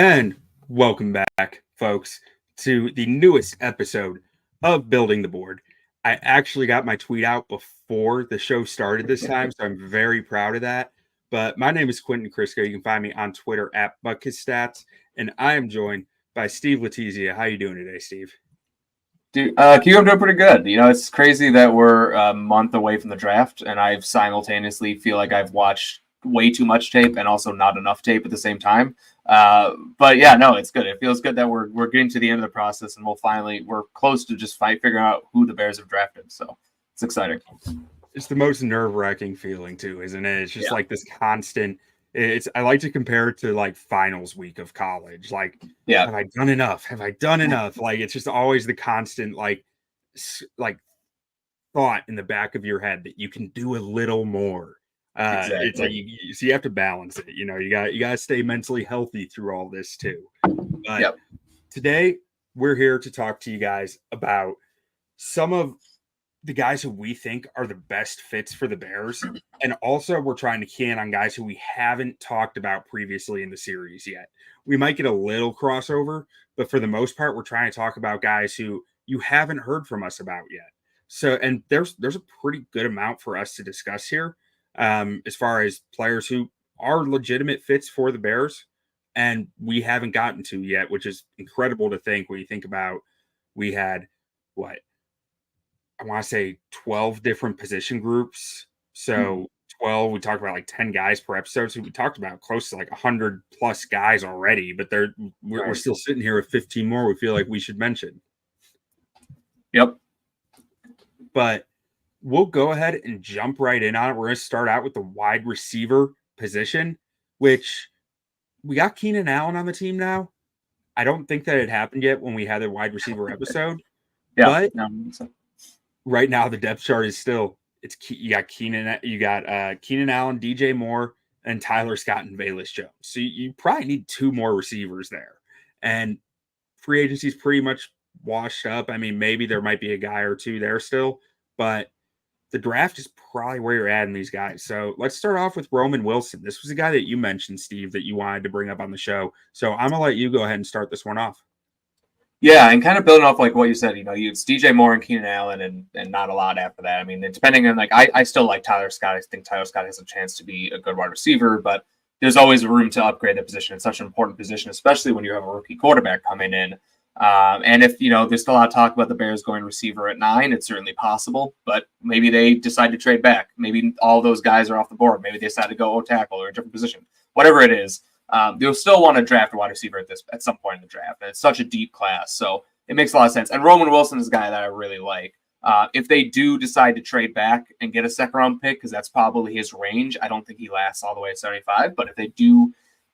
And welcome back, folks, to the newest episode of Building the Board. I actually got my tweet out before the show started this time, so I'm very proud of that. But my name is Quinten Krzysko. You can find me on Twitter at BuckHisStats, and I am joined by Steve Letizia. How you doing today, Steve? Dude, I'm doing pretty good. It's crazy that we're a month away from the draft, and I simultaneously feel like I've watched way too much tape and also not enough tape at the same time. But yeah, no, it's good. It feels good that we're getting to the end of the process, and we're close to just figuring out who the Bears have drafted. So it's exciting. It's the most nerve-wracking feeling too, isn't it? It's just like this constant. I like to compare it to like finals week of college. Like, have I done enough? Have I done enough? Like, it's just always the constant like thought in the back of your head that you can do a little more. Exactly. It's like so you have to balance it. You got to stay mentally healthy through all this too. But today we're here to talk to you guys about some of the guys who we think are the best fits for the Bears. And also we're trying to key in on guys who we haven't talked about previously in the series yet. We might get a little crossover, but for the most part, we're trying to talk about guys who you haven't heard from us about yet. So, and there's a pretty good amount for us to discuss here as far as players who are legitimate fits for the Bears and we haven't gotten to yet, which is incredible to think when you think about we had I want to say 12 different position groups. So 12, we talked about like 10 guys per episode. So we talked about close to like 100 plus guys already, but we're still sitting here with 15 more we feel like we should mention. Yep. But we'll go ahead and jump right in on it. We're going to start out with the wide receiver position, which we got Keenan Allen on the team now. I don't think that it happened yet when we had the wide receiver episode. But right now the depth chart is still you got Keenan Allen, DJ Moore, and Tyler Scott and Velus Jones. So you probably need two more receivers there. And free agency is pretty much washed up. I mean, maybe there might be a guy or two there still, but the draft is probably where you're adding these guys. So let's start off with Roman Wilson. This was a guy that you mentioned, Steve, that you wanted to bring up on the show. So I'm gonna let you go ahead and start this one off. Yeah, and kind of building off like what you said, it's DJ Moore and Keenan Allen and not a lot after that. I mean, depending on I still like Tyler Scott. I think Tyler Scott has a chance to be a good wide receiver, but there's always room to upgrade the position. It's such an important position, especially when you have a rookie quarterback coming in. And if, there's still a lot of talk about the Bears going receiver at 9, it's certainly possible, but maybe they decide to trade back. Maybe all those guys are off the board. Maybe they decide to go tackle or a different position. Whatever it is, they'll still want to draft a wide receiver at some point in the draft. And it's such a deep class, so it makes a lot of sense. And Roman Wilson is a guy that I really like. If they do decide to trade back and get a second-round pick, because that's probably his range, I don't think he lasts all the way to 75, but if they do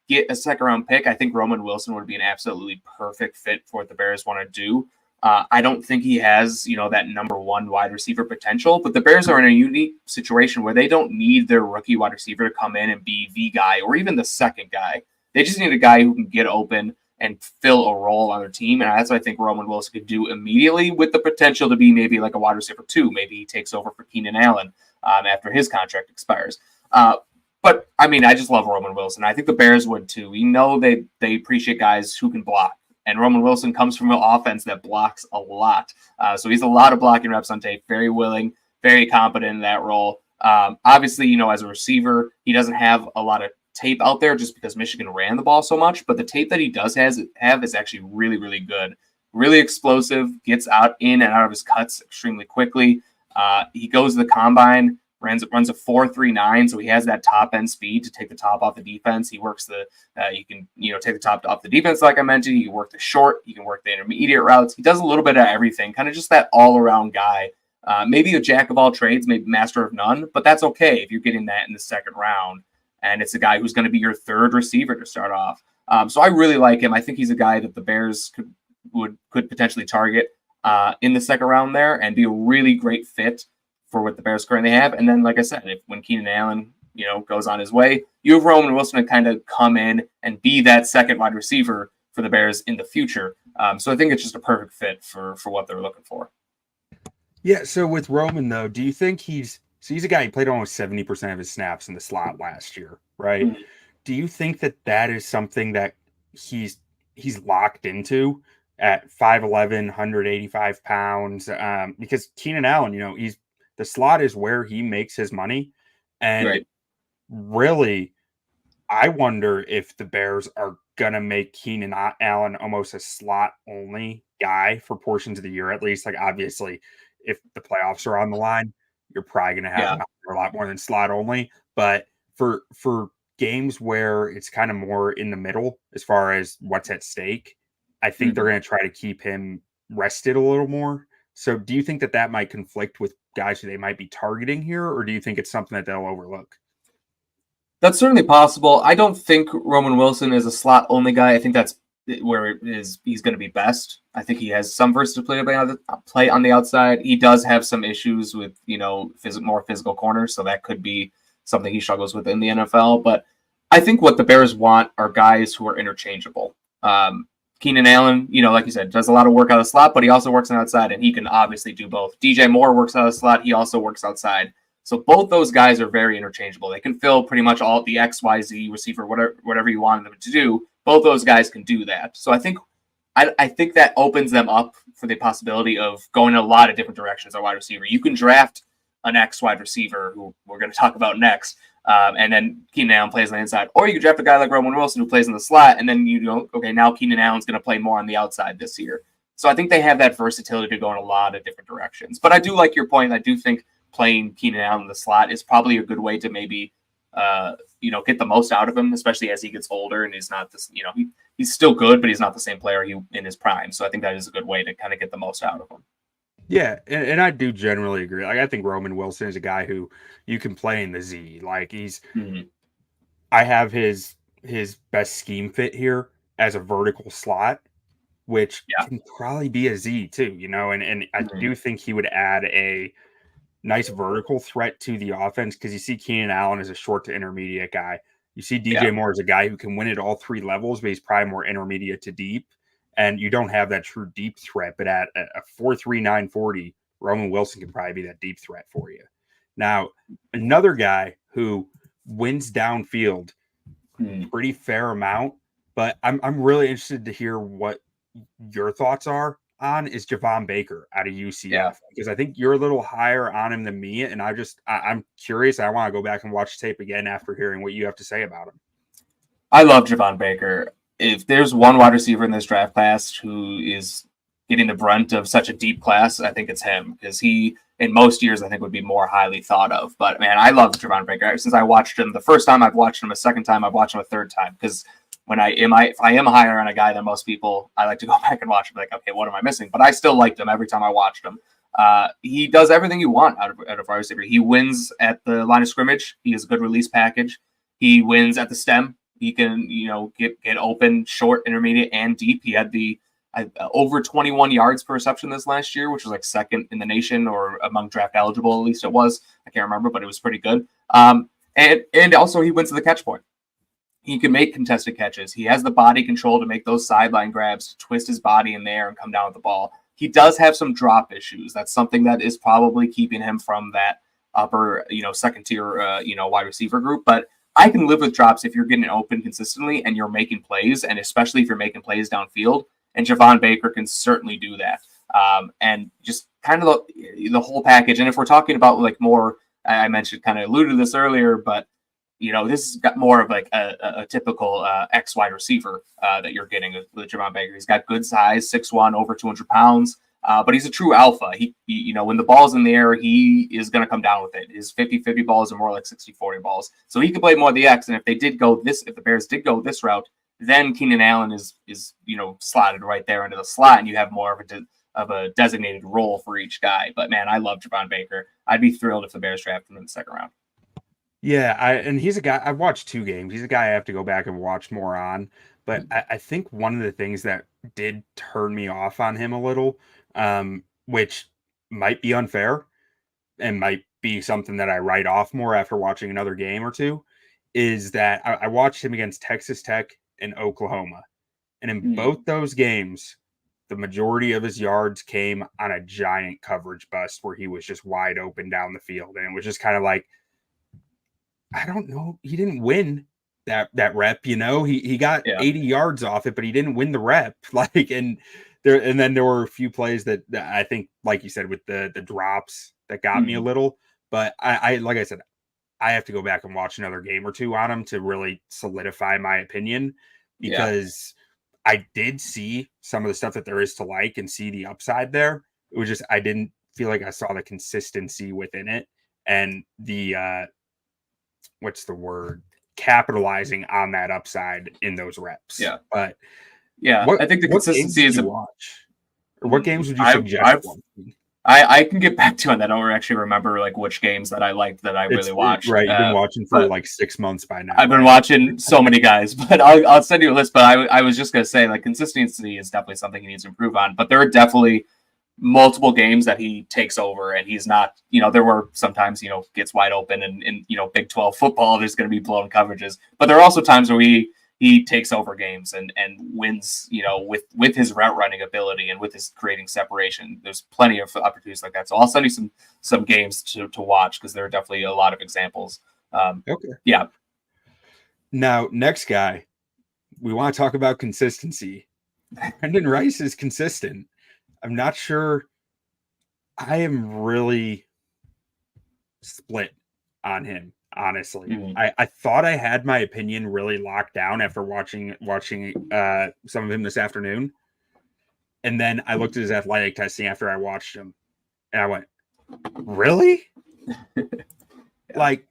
get a second-round pick, I think Roman Wilson would be an absolutely perfect fit for what the Bears want to do. I don't think he has, that number one wide receiver potential, but the Bears are in a unique situation where they don't need their rookie wide receiver to come in and be the guy or even the second guy. They just need a guy who can get open and fill a role on their team, and that's what I think Roman Wilson could do immediately with the potential to be maybe like a wide receiver 2. Maybe he takes over for Keenan Allen after his contract expires. But, I mean, I just love Roman Wilson. I think the Bears would, too. We know they appreciate guys who can block. And Roman Wilson comes from an offense that blocks a lot. So he's a lot of blocking reps on tape, very willing, very competent in that role. Obviously, as a receiver, he doesn't have a lot of tape out there just because Michigan ran the ball so much. But the tape that he does have is actually really, really good. Really explosive, gets in and out of his cuts extremely quickly. He goes to the combine, runs a 4.39, so he has that top end speed to take the top off the defense. He works you can take the top off the defense like I mentioned. You can work the short, you can work the intermediate routes. He does a little bit of everything, kind of just that all around guy. Maybe a jack of all trades, maybe master of none, but that's okay if you're getting that in the second round. And it's a guy who's going to be your third receiver to start off. So I really like him. I think he's a guy that the Bears could potentially target in the second round there and be a really great fit for what the Bears currently have. And then, like I said, when Keenan Allen, goes on his way, you have Roman Wilson to kind of come in and be that second wide receiver for the Bears in the future. So I think it's just a perfect fit for what they're looking for. Yeah. So with Roman, though, do you think he's a guy who played almost 70% of his snaps in the slot last year, right? Mm-hmm. Do you think that is something that he's locked into at 5'11", 185 pounds. Because Keenan Allen, the slot is where he makes his money. And really, I wonder if the Bears are going to make Keenan Allen almost a slot only guy for portions of the year, at least. Like, obviously, if the playoffs are on the line, you're probably going to have him out there a lot more than slot only. But for games where it's kind of more in the middle as far as what's at stake, I think they're going to try to keep him rested a little more. So do you think that might conflict with guys who they might be targeting here, or do you think it's something that they'll overlook? That's certainly possible. I don't think Roman Wilson is a slot only guy. I think that's where he's going to be best. I think he has some versatility play on the outside. He does have some issues with, more physical corners, so that could be something he struggles with in the NFL. But I think what the Bears want are guys who are interchangeable. Keenan Allen, like you said, does a lot of work out of the slot, but he also works on the outside, and he can obviously do both. DJ Moore works out of the slot. He also works outside. So both those guys are very interchangeable. They can fill pretty much all the XYZ receiver, whatever you wanted them to do. Both those guys can do that. So I think that opens them up for the possibility of going in a lot of different directions at wide receiver. You can draft an X wide receiver, who we're going to talk about next, and then Keenan Allen plays on the inside. Or you could draft a guy like Roman Wilson who plays in the slot, and then now Keenan Allen's going to play more on the outside this year. So I think they have that versatility to go in a lot of different directions. But I do like your point. I do think playing Keenan Allen in the slot is probably a good way to maybe, get the most out of him, especially as he gets older and he's not this, he's still good, but he's not the same player in his prime. So I think that is a good way to kind of get the most out of him. Yeah, and I do generally agree. Like, I think Roman Wilson is a guy who you can play in the Z. Like, I have his best scheme fit here as a vertical slot, which can probably be a Z too, and I do think he would add a nice vertical threat to the offense, because you see Keenan Allen as a short to intermediate guy. You see DJ Moore as a guy who can win at all three levels, but he's probably more intermediate to deep. And you don't have that true deep threat, but at a 4.3 940, Roman Wilson can probably be that deep threat for you. Now, another guy who wins downfield pretty fair amount, but I'm really interested to hear what your thoughts are on is Javon Baker out of UCF, because I think you're a little higher on him than me, and I'm curious. I want to go back and watch tape again after hearing what you have to say about him. I love Javon Baker. If there's one wide receiver in this draft class who is getting the brunt of such a deep class, I think it's him, because he, in most years, I think would be more highly thought of. But man, I love Javon Baker. Since I watched him the first time, I've watched him a second time, I've watched him a third time, because if I am higher on a guy than most people, I like to go back and watch him. Like, okay, what am I missing? But I still liked him every time I watched him. He does everything you want out of wide receiver. He wins at the line of scrimmage. He has a good release package. He wins at the stem. He can, get open, short, intermediate, and deep. He had the over 21 yards per reception this last year, which was like second in the nation, or among draft eligible, at least it was. I can't remember, but it was pretty good. And also he wins to the catch point. He can make contested catches. He has the body control to make those sideline grabs, to twist his body in there and come down with the ball. He does have some drop issues. That's something that is probably keeping him from that upper, second tier, wide receiver group. But I can live with drops if you're getting open consistently and you're making plays, and especially if you're making plays downfield. And Javon Baker can certainly do that. And just kind of the whole package. And if we're talking about like more, I mentioned, kind of alluded to this earlier, but this has got more of like a typical X wide receiver that you're getting with Javon Baker. He's got good size, 6'1", over 200 pounds. But he's a true alpha. He when the ball's in the air, he is going to come down with it. His 50-50 balls are more like 60-40 balls. So he can play more of the X. And if the Bears did go this route, then Keenan Allen is slotted right there into the slot, and you have more of a designated role for each guy. But man, I love Javon Baker. I'd be thrilled if the Bears drafted him in the second round. Yeah, and he's a guy. I've watched 2 games. He's a guy I have to go back and watch more on. But I think one of the things that did turn me off on him a little, which might be unfair and might be something that I write off more after watching another game or two, is that I watched him against Texas Tech and Oklahoma. And in both those games, the majority of his yards came on a giant coverage bust where he was just wide open down the field. And it was just kind of like, I don't know. He didn't win that rep. He got 80 yards off it, but he didn't win the rep. And then there were a few plays that I think, like you said, with the drops that got me a little. But I like I said, I have to go back and watch another game or two on him to really solidify my opinion, because I did see some of the stuff that there is to like and see the upside there. It was just I didn't feel like I saw the consistency within it and the what's the word? Capitalizing on that upside in those reps. Yeah. But I think the consistency is watch. Or what games would you suggest? I can get back to on that. I don't actually remember like which games that I liked that I really watched. Right, you've been watching for like 6 months by now. I've been watching so many guys, but I'll send you a list. But I was just gonna say, like, consistency is definitely something he needs to improve on. But there are definitely multiple games that he takes over, and he's not. There were sometimes gets wide open, and in Big 12 football, there's going to be blown coverages. But there are also times where he takes over games and wins, with his route running ability and with his creating separation. There's plenty of opportunities like that. So I'll send you some games to watch, because there are definitely a lot of examples. Okay. Yeah. Now, next guy, we want to talk about consistency. Brenden Rice is consistent. I'm not sure. I am really split on him. Honestly, I thought I had my opinion really locked down after watching some of him this afternoon, and then I looked at his athletic testing after I watched him, and I went, "Really? Like,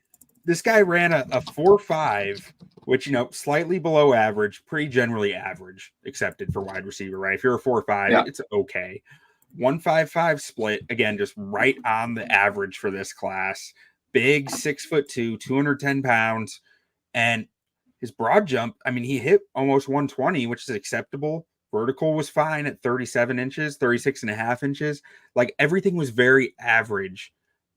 this guy ran a 4.5, which slightly below average, pretty generally average, accepted for wide receiver, right? If you're a 4.5, it's okay. 1.55 split, again, just right on the average for this class." Big, 6'2", 210 pounds, and his broad jump, I mean, he hit almost 120, which is acceptable. Vertical was fine at 37 inches, 36 and a half inches. Like, everything was very average,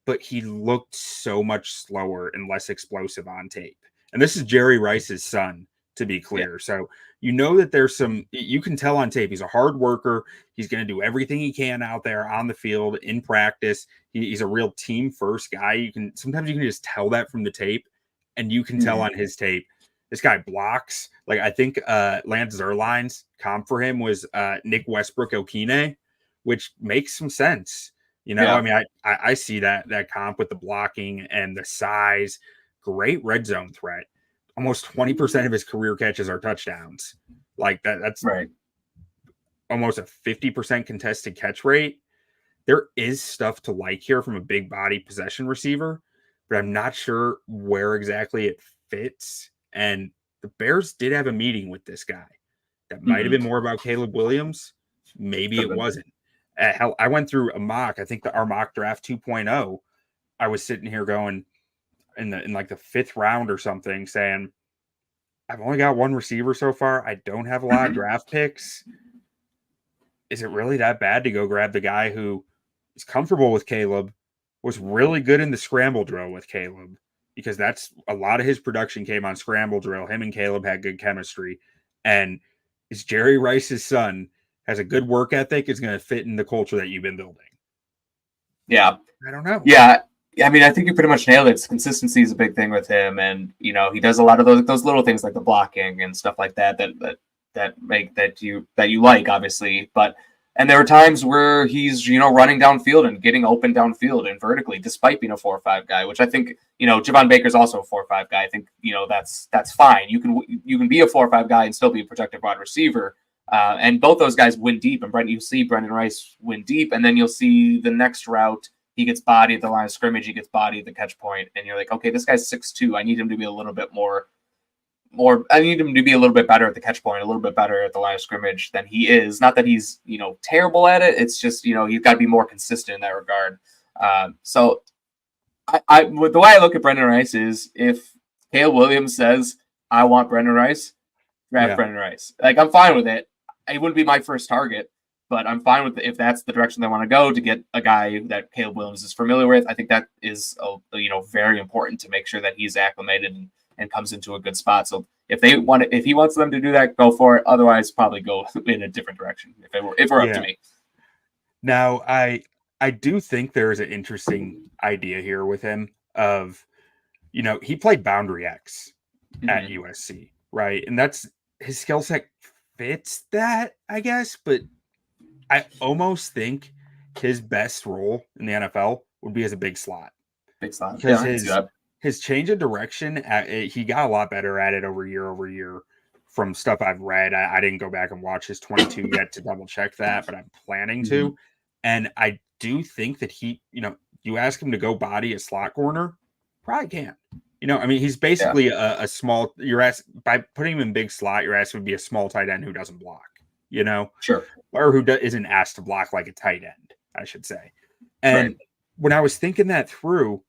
but he looked so much slower and less explosive on tape. And this is Jerry Rice's son, to be clear. Yeah. So that there's you can tell on tape, he's a hard worker. He's going to do everything he can out there on the field in practice. He's a real team first guy. Sometimes you can just tell that from the tape, and you can tell on his tape, this guy blocks. Like, I think Lance Zierlein's comp for him was Nick Westbrook-Okine, which makes some sense. I mean, I see that comp with the blocking and the size. Great red zone threat. Almost 20% of his career catches are touchdowns. Like that's right. Almost a 50% contested catch rate. There is stuff to like here from a big body possession receiver, but I'm not sure where exactly it fits. And the Bears did have a meeting with this guy. That might have been more about Caleb Williams. Maybe it wasn't. Hell, I went through a mock. I think our mock draft 2.0. I was sitting here going in like the 5th round or something, saying, I've only got one receiver so far. I don't have a lot of draft picks. Is it really that bad to go grab the guy who is comfortable with Caleb, was really good in the scramble drill with Caleb? Because that's a lot of his production came on scramble drill. Him and Caleb had good chemistry. And is Jerry Rice's son, has a good work ethic, is going to fit in the culture that you've been building? Yeah. I don't know. Yeah. I mean, I think you pretty much nailed it. Consistency is a big thing with him, and he does a lot of those little things like the blocking and stuff like that you like, obviously. And there are times where he's running downfield and getting open downfield and vertically, despite being a 4.5 guy, which I think Javon Baker's also a 4.5 guy. I think that's fine. You can be a 4.5 guy and still be a protective wide receiver. And both those guys win deep, and you see Brenden Rice win deep, and then you'll see the next route. He gets bodied at the line of scrimmage. He gets bodied at the catch point, and you're like, okay, this guy's 6'2". I need him to be a little bit more. I need him to be a little bit better at the catch point, a little bit better at the line of scrimmage than he is. Not that he's terrible at it. It's just he's got to be more consistent in that regard. So, I the way I look at Brenden Rice is, if Caleb Williams says, I want Brenden Rice, draft Brenden Rice. Like, I'm fine with it. It wouldn't be my first target, but I'm fine with it if that's the direction they want to go, to get a guy that Caleb Williams is familiar with. I think that is very important to make sure that he's acclimated and comes into a good spot. So if he wants them to do that, go for it. Otherwise, probably go in a different direction if it were up to me. Now, I do think there is an interesting idea here with him of, he played Boundary X at USC, right? And that's his skill set fits that, I guess, but I almost think his best role in the NFL would be as a big slot. Big slot. Because Yeah, I can see that. his change of direction, he got a lot better at it over year from stuff I've read. I didn't go back and watch his 22 yet to double check that, but I'm planning to. And I do think that he, you ask him to go body a slot corner, probably can. I mean, he's basically a small, by putting him in big slot, you're asking him to be a small tight end who doesn't block, Sure. Or who isn't asked to block like a tight end, I should say. And when I was thinking that through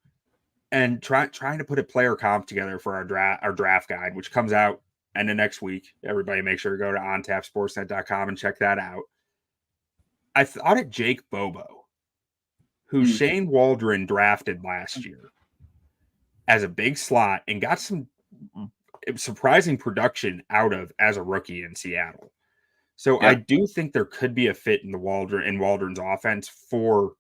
and trying to put a player comp together for our draft guide, which comes out end of next week, everybody make sure to go to ontapsportsnet.com and check that out. I thought of Jake Bobo, who Shane Waldron drafted last year as a big slot and got some surprising production out of as a rookie in Seattle. So I do think there could be a fit in Waldron's offense for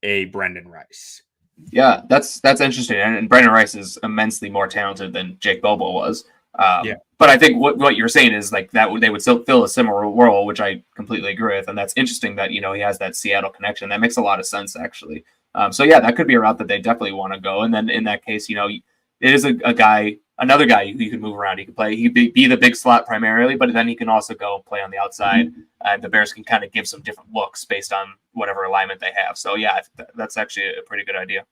a Brenden Rice. Yeah, that's interesting. And Brenden Rice is immensely more talented than Jake Bobo was. But I think what you're saying is like that they would still fill a similar role, which I completely agree with. And that's interesting that, he has that Seattle connection. That makes a lot of sense, actually. So yeah, that could be a route that they definitely want to go. And then in that case, it is another guy you can move around. He can play, he could be the big slot primarily, but then he can also go play on the outside. And the Bears can kind of give some different looks based on whatever alignment they have. So yeah, I think that's actually a pretty good idea.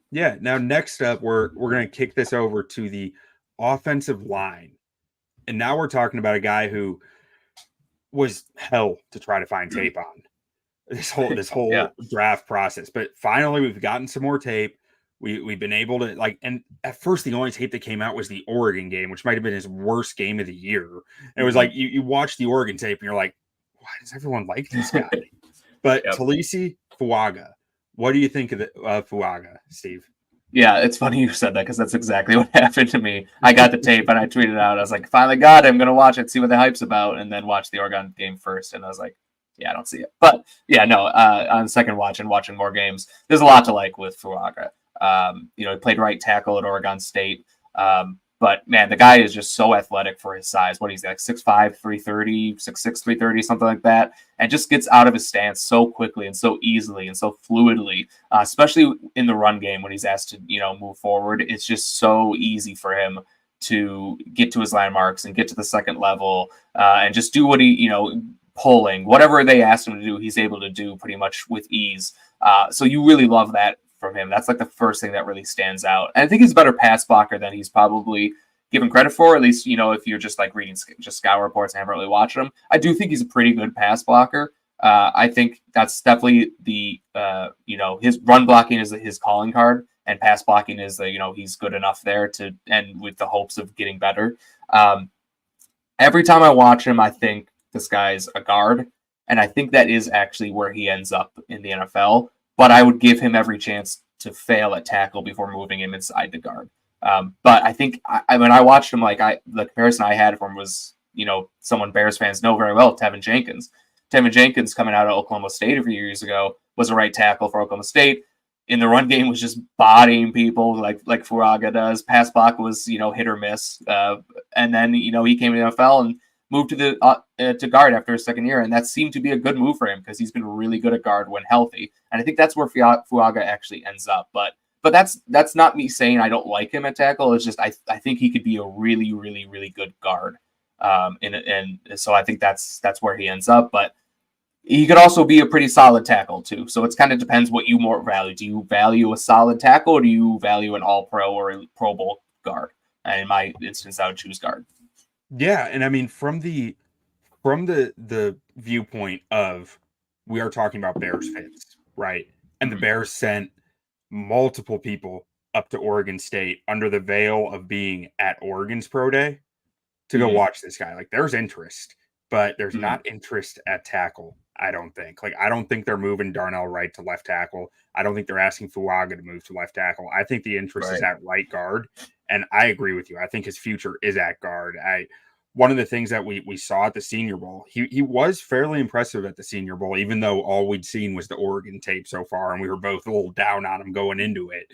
Yeah. Now, next up, we're going to kick this over to the offensive line. And now we're talking about a guy who was hell to try to find tape on this whole draft process. But finally, we've gotten some more tape. We've been able to and at first the only tape that came out was the Oregon game, which might have been his worst game of the year. And it was like you watch the Oregon tape and you're like, why does everyone like this guy? But Taliese, Fuaga, what do you think of Fuaga, Steve? Yeah, it's funny you said that because that's exactly what happened to me. I got the tape and I tweeted out. I was like, finally got it. I'm going to watch it, see what the hype's about, and then watch the Oregon game first. And I was like, yeah, I don't see it. But yeah, no, on second watch and watching more games, there's a lot to like with Fuaga. He played right tackle at Oregon State. But man, the guy is just so athletic for his size. What he's like 6'5", 330, 6'6", 330, something like that. And just gets out of his stance so quickly and so easily and so fluidly, especially in the run game when he's asked to, move forward. It's just so easy for him to get to his landmarks and get to the second level and just do what he, pulling, whatever they asked him to do, he's able to do pretty much with ease. So you really love that from him. That's like the first thing that really stands out. And I think he's a better pass blocker than he's probably given credit for, at least, if you're just like reading just scout reports and haven't really watched him. I do think he's a pretty good pass blocker. I think that's definitely the, his run blocking is his calling card and pass blocking is he's good enough there to end with the hopes of getting better. Every time I watch him, I think this guy's a guard. And I think that is actually where he ends up in the NFL. But I would give him every chance to fail at tackle before moving him inside the guard. But I think when I watched him, the comparison I had for him was, someone Bears fans know very well, Tevin Jenkins. Tevin Jenkins coming out of Oklahoma State a few years ago was a right tackle for Oklahoma State. In the run game was just bodying people like Fuaga does. Pass block was, hit or miss. And then, he came to the NFL and moved to guard after his second year, and that seemed to be a good move for him because he's been really good at guard when healthy, and I think that's where Fuaga actually ends up. But that's not me saying I don't like him at tackle. It's just I think he could be a really, really, really good guard, and so I think that's where he ends up. But he could also be a pretty solid tackle too. So it kind of depends what you more value. Do you value a solid tackle, or do you value an All-Pro or a Pro Bowl guard? And in my instance, I would choose guard. Yeah, and I mean from the viewpoint of we are talking about Bears fans, right? And the Bears sent multiple people up to Oregon State under the veil of being at Oregon's pro day to go watch this guy. Like there's interest, but there's not interest at tackle, I don't think. I don't think they're moving Darnell Wright to left tackle. I don't think they're asking Fuaga to move to left tackle. I think the interest is at right guard. And I agree with you. I think his future is at guard. One of the things that we saw at the Senior Bowl, he was fairly impressive at the Senior Bowl, even though all we'd seen was the Oregon tape so far, and we were both a little down on him going into it.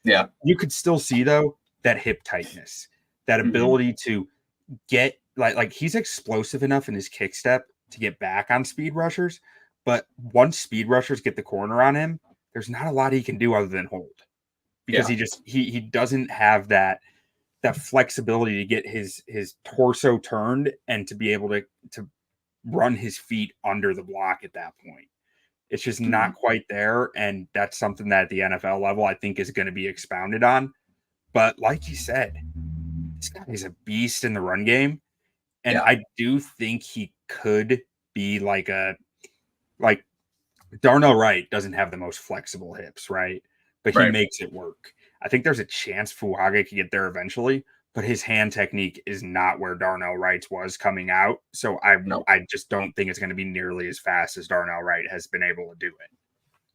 Yeah. You could still see, though, that hip tightness. that ability to get like he's explosive enough in his kick step to get back on speed rushers, but once speed rushers get the corner on him, there's not a lot he can do other than hold, because he doesn't have that flexibility to get his torso turned and to be able to run his feet under the block at that point. It's just not quite there, and that's something that at the NFL level I think is going to be expounded on. But like you said, this guy is a beast in the run game, and I do think he could be like Darnell Wright doesn't have the most flexible hips, right? But he makes it work. I think there's a chance Fuaga could get there eventually, but his hand technique is not where Darnell Wright's was coming out. So I just don't think it's going to be nearly as fast as Darnell Wright has been able to do it.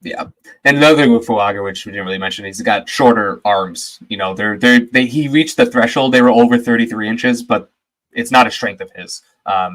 Yeah. And another thing with Fuaga, which we didn't really mention, he's got shorter arms. You know, he reached the threshold. They were over 33 inches, but it's not a strength of his.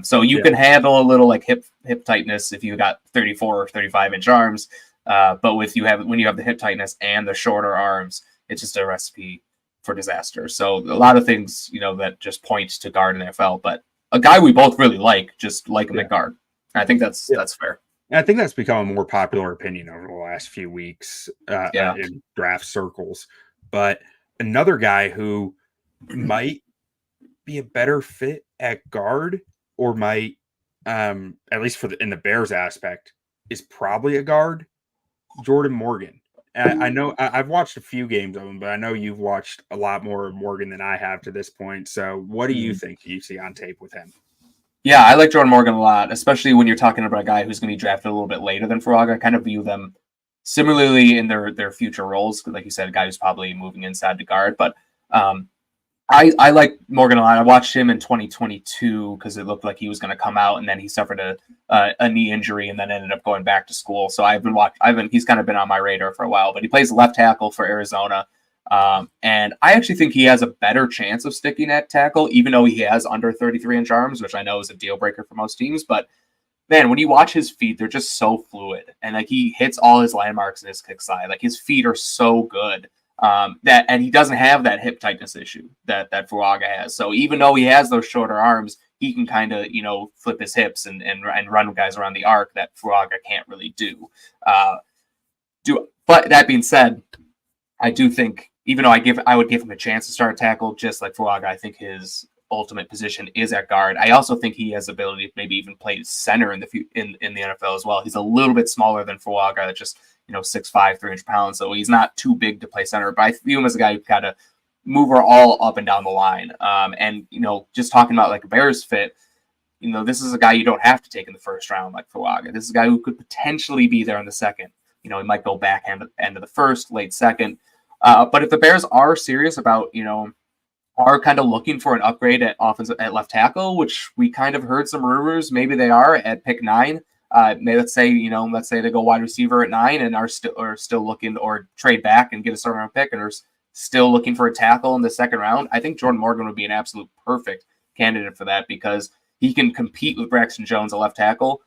So you can handle a little like hip tightness if you got 34 or 35 inch arms. But when you have the hip tightness and the shorter arms, it's just a recipe for disaster. So a lot of things, you know, that just point to guard in the NFL, but a guy we both really just like him at guard. I think that's fair. And I think that's become a more popular opinion over the last few weeks in draft circles. But another guy who might be a better fit at guard, or might, at least in the Bears aspect, is probably a guard, Jordan Morgan. I know I've watched a few games of him, but I know you've watched a lot more of Morgan than I have to this point. So what do you think you see on tape with him? Yeah, I like Jordan Morgan a lot, especially when you're talking about a guy who's going to be drafted a little bit later than Fuaga. I kind of view them similarly in their future roles. Like you said, a guy who's probably moving inside the guard. But I like Morgan a lot. I watched him in 2022 because it looked like he was going to come out, and then he suffered a knee injury and then ended up going back to school. So he's kind of been on my radar for a while, but he plays left tackle for Arizona. And I actually think he has a better chance of sticking at tackle, even though he has under 33 inch arms, which I know is a deal breaker for most teams. But man, when you watch his feet, they're just so fluid, and like he hits all his landmarks in his kick side. Like his feet are so good. And he doesn't have that hip tightness issue that Fuaga has. So even though he has those shorter arms, he can kind of, you know, flip his hips and run guys around the arc that Fuaga can't really do. But that being said, I do think, even though I would give him a chance to start tackle, just like Fuaga, I think his ultimate position is at guard. I also think he has the ability to maybe even play center in the NFL as well. He's a little bit smaller than Fuaga, just 6'5", 300 pounds. So he's not too big to play center, but I view him as a guy who kind of move her all up and down the line. And just talking about like a Bears fit, this is a guy you don't have to take in the first round like Fuaga. This is a guy who could potentially be there in the second. He might go back end of the first, late second. But if the Bears are serious about, are kind of looking for an upgrade at left tackle, which we kind of heard some rumors, maybe they are at pick 9. Let's say they go wide receiver at 9 and are still looking, or trade back and get a second round pick and are still looking for a tackle in the second round. I think Jordan Morgan would be an absolute perfect candidate for that, because he can compete with Braxton Jones at left tackle.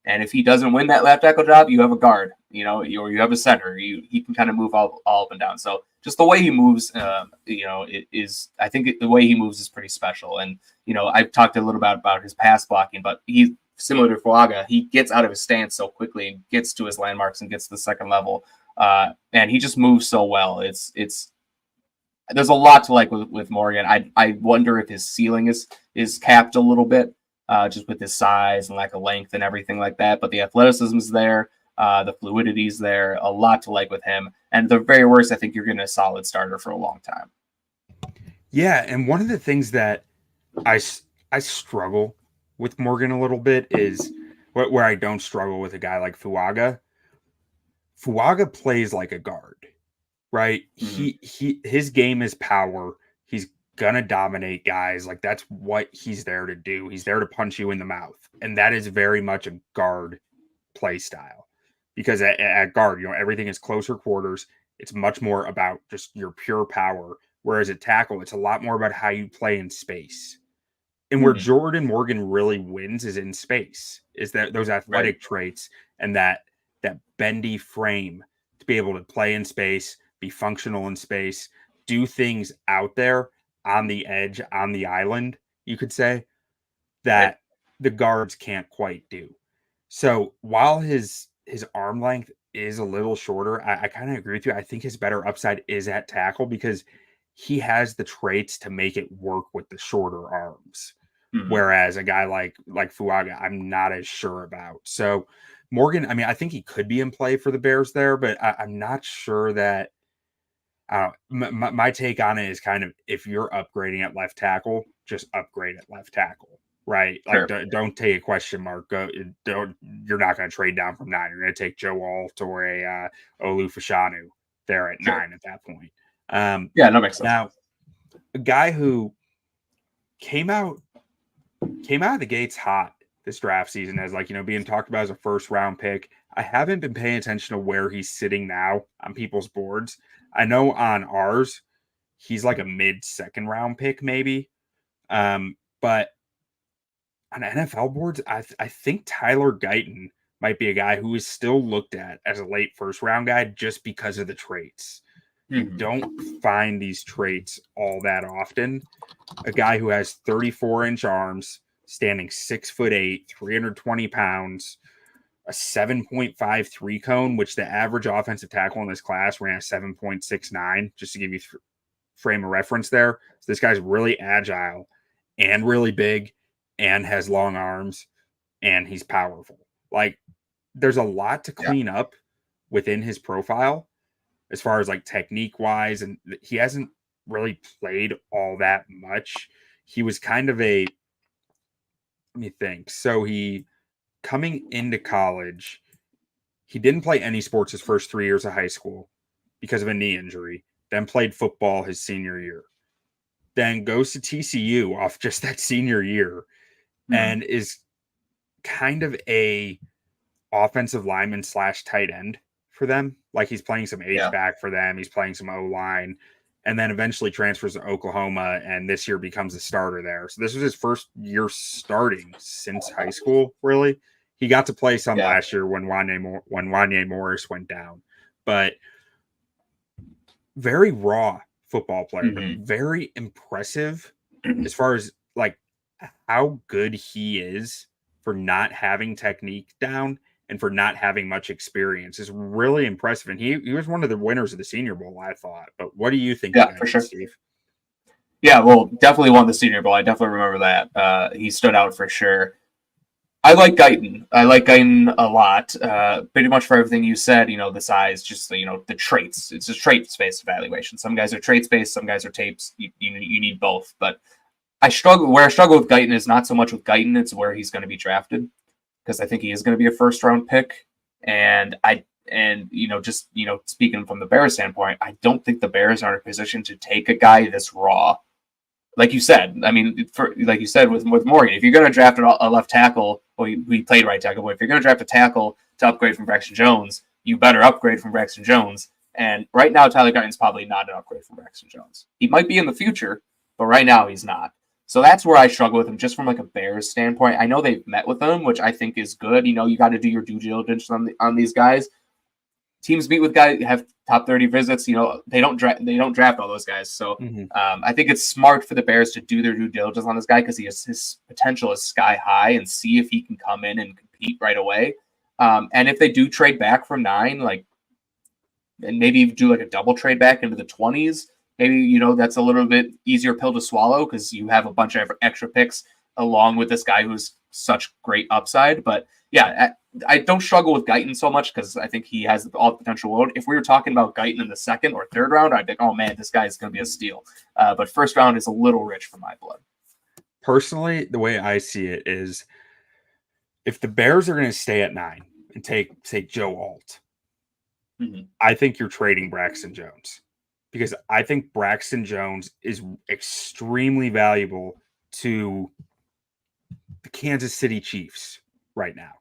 And if he doesn't win that left tackle job, you have a guard, or you have a center. He can kind of move all up and down. So just the way he moves, I think the way he moves is pretty special. And, I've talked a little about his pass blocking, but he's similar to Fuaga. He gets out of his stance so quickly and gets to his landmarks and gets to the second level. And he just moves so well. There's a lot to like with Morgan. I wonder if his ceiling is capped a little bit, just with his size and lack of length and everything like that. But the athleticism is there. The fluidity is there. A lot to like with him. And the very worst, I think you're getting a solid starter for a long time. Yeah, and one of the things that I struggle with Morgan a little bit is where I don't struggle with a guy like Fuaga. Fuaga plays like a guard, right? Mm-hmm. His game is power. He's gonna dominate guys. Like, that's what he's there to do. He's there to punch you in the mouth, and that is very much a guard play style. Because at guard, everything is closer quarters. It's much more about just your pure power. Whereas at tackle, it's a lot more about how you play in space. And where Jordan Morgan really wins is in space, is that those athletic traits and that bendy frame to be able to play in space, be functional in space, do things out there on the edge, on the island, you could say, that the guards can't quite do. So while his arm length is a little shorter, I kind of agree with you. I think his better upside is at tackle because he has the traits to make it work with the shorter arms. Whereas a guy like Fuaga, I'm not as sure about. So Morgan, I mean, I think he could be in play for the Bears there, but I'm not sure that. My take on it is kind of, if you're upgrading at left tackle, just upgrade at left tackle, right? Like, don't take a question mark. You're not going to trade down from 9. You're going to take Joe Alt or a Olu Fashanu there at 9 at that point. Yeah, that makes sense. Now, a guy who came out of the gates hot this draft season as, like, being talked about as a first round pick. I haven't been paying attention to where he's sitting now on people's boards. I know on ours, he's like a mid-second round pick, maybe. But on NFL boards, I think Tyler Guyton might be a guy who is still looked at as a late first round guy just because of the traits. You don't find these traits all that often. A guy who has 34-inch arms, standing 6'8", 320 pounds, a 7.53 cone, which the average offensive tackle in this class ran a 7.69, just to give you frame of reference there. So this guy's really agile and really big and has long arms and he's powerful. Like, there's a lot to clean up within his profile as far as like technique wise. And he hasn't really played all that much. He was kind of let me think. So coming into college, he didn't play any sports his first 3 years of high school because of a knee injury, then played football his senior year, then goes to TCU off just that senior year and is kind of a offensive lineman / tight end for them. Like, he's playing some H-back for them. He's playing some O-line, and then eventually transfers to Oklahoma, and this year becomes a starter there. So this was his first year starting since high school, really. He got to play some last year when Wanye Morris went down. But very raw football player, but very impressive as far as, like, how good he is for not having technique down and for not having much experience is really impressive. And he was one of the winners of the Senior Bowl, I thought. But what do you think? Yeah, for sure, Steve. Yeah, well, definitely won the Senior Bowl. I definitely remember that. He stood out for sure. I like Guyton. I like Guyton a lot. Pretty much for everything you said, the size, just, the traits. It's a traits-based evaluation. Some guys are traits-based, some guys are tapes. You need both. But where I struggle with Guyton is not so much with Guyton, it's where he's going to be drafted. Because I think he is going to be a first-round pick. And speaking from the Bears standpoint, I don't think the Bears are in a position to take a guy this raw. Like you said, I mean, like you said with Morgan, if you're going to draft a left tackle, well, he played right tackle, but if you're going to draft a tackle to upgrade from Braxton Jones, you better upgrade from Braxton Jones. And right now, Tyler Guyton's probably not an upgrade from Braxton Jones. He might be in the future, but right now he's not. So that's where I struggle with him, just from like a Bears standpoint. I know they've met with him, which I think is good. You got to do your due diligence on these guys. Teams meet with guys, have top 30 visits. They don't draft all those guys. So I think it's smart for the Bears to do their due diligence on this guy because his potential is sky high, and see if he can come in and compete right away. And if they do trade back from 9, and maybe do like a double trade back into the 20s, maybe that's a little bit easier pill to swallow because you have a bunch of extra picks along with this guy who's such great upside. But yeah, I don't struggle with Guyton so much because I think he has all the potential world. If we were talking about Guyton in the 2nd or 3rd round, I'd think, oh man, this guy is going to be a steal. But first round is a little rich for my blood. Personally, the way I see it is, if the Bears are going to stay at 9 and take, say, Joe Alt, I think you're trading Braxton Jones, because I think Braxton Jones is extremely valuable to the Kansas City Chiefs right now,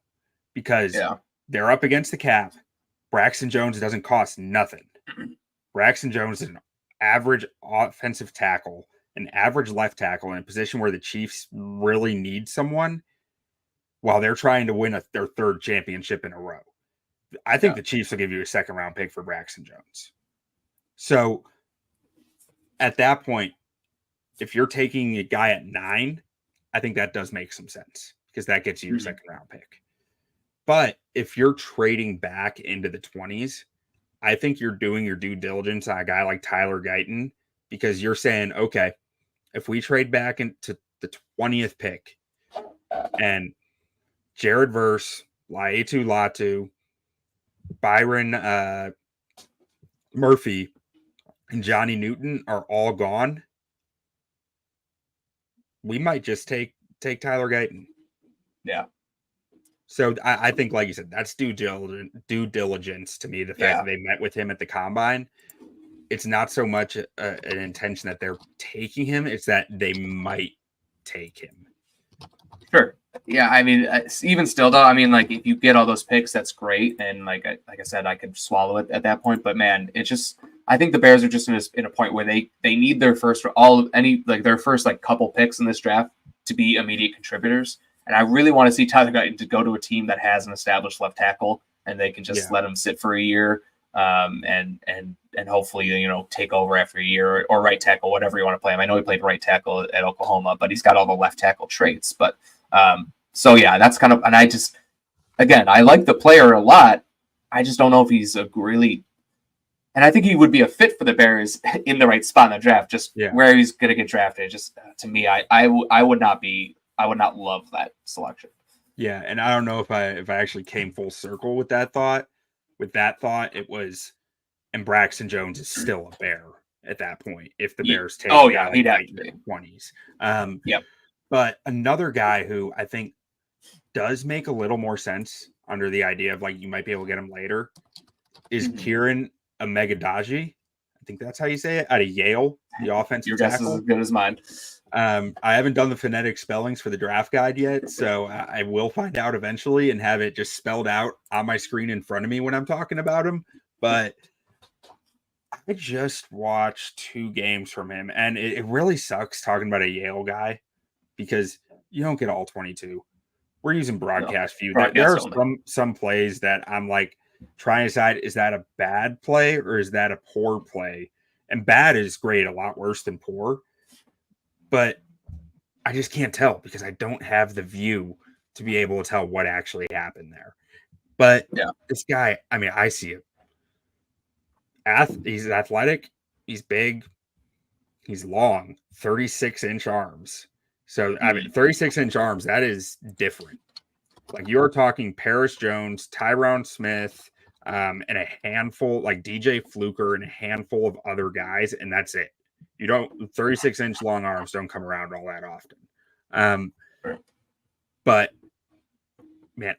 because they're up against the cap. Braxton Jones doesn't cost nothing. Braxton Jones is an average offensive tackle, an average left tackle in a position where the Chiefs really need someone while they're trying to win their 3rd championship in a row. I think the Chiefs will give you a 2nd round pick for Braxton Jones. So at that point, if you're taking a guy at 9, I think that does make some sense because that gets you your second round pick. But if you're trading back into the 20s, I think you're doing your due diligence on a guy like Tyler Guyton because you're saying, okay, if we trade back into the 20th pick and Jared Verse, Laetu Latu, Byron Murphy, and Johnny Newton are all gone, we might just take Tyler Guyton. Yeah. So I think, like you said, that's due diligence to me. The fact that they met with him at the combine, it's not so much an intention that they're taking him; it's that they might take him. Sure. Yeah. I mean, even still, though, I mean, like if you get all those picks, that's great, and like I said, I could swallow it at that point. But man, it's just I think the Bears are just in a point where they need their first their first like couple picks in this draft to be immediate contributors. And I really want to see Tyler Guyton to go to a team that has an established left tackle, and they can just let him sit for a year, and hopefully take over after a year, or right tackle, whatever you want to play him. I know he played right tackle at Oklahoma, but he's got all the left tackle traits. But so yeah, that's kind of, and I just I like the player a lot. I just don't know if he's a really, and I think he would be a fit for the Bears in the right spot in the draft. Just where he's going to get drafted. Just to me, I would not love that selection. Yeah, and I don't know if I actually came full circle with that thought. With that thought, it was, and Braxton Jones is still a Bear at that point if the Bears take he'd have to be. 20s. Yep. But another guy who I think does make a little more sense under the idea of like you might be able to get him later is Kiran Amegadjie. I think that's how you say it, out of Yale, the offensive Your tackle. guess is as good as mine. I haven't done the phonetic spellings for the draft guide yet, so I will find out eventually and have it just spelled out on my screen in front of me when I'm talking about him. But I just watched 2 games from him, and it really sucks talking about a Yale guy because you don't get all 22. We're using broadcast view. There are some plays that I'm like trying to decide, is that a bad play or is that a poor play? And bad is great, a lot worse than poor. But I just can't tell because I don't have the view to be able to tell what actually happened there. But this guy, I mean, I see it. He's athletic. He's big. He's long. 36-inch arms. So, I mean, 36-inch arms, that is different. Like, you're talking Paris Jones, Tyron Smith, and a handful, like DJ Fluker and a handful of other guys, and that's it. 36-inch long arms don't come around all that often. But man,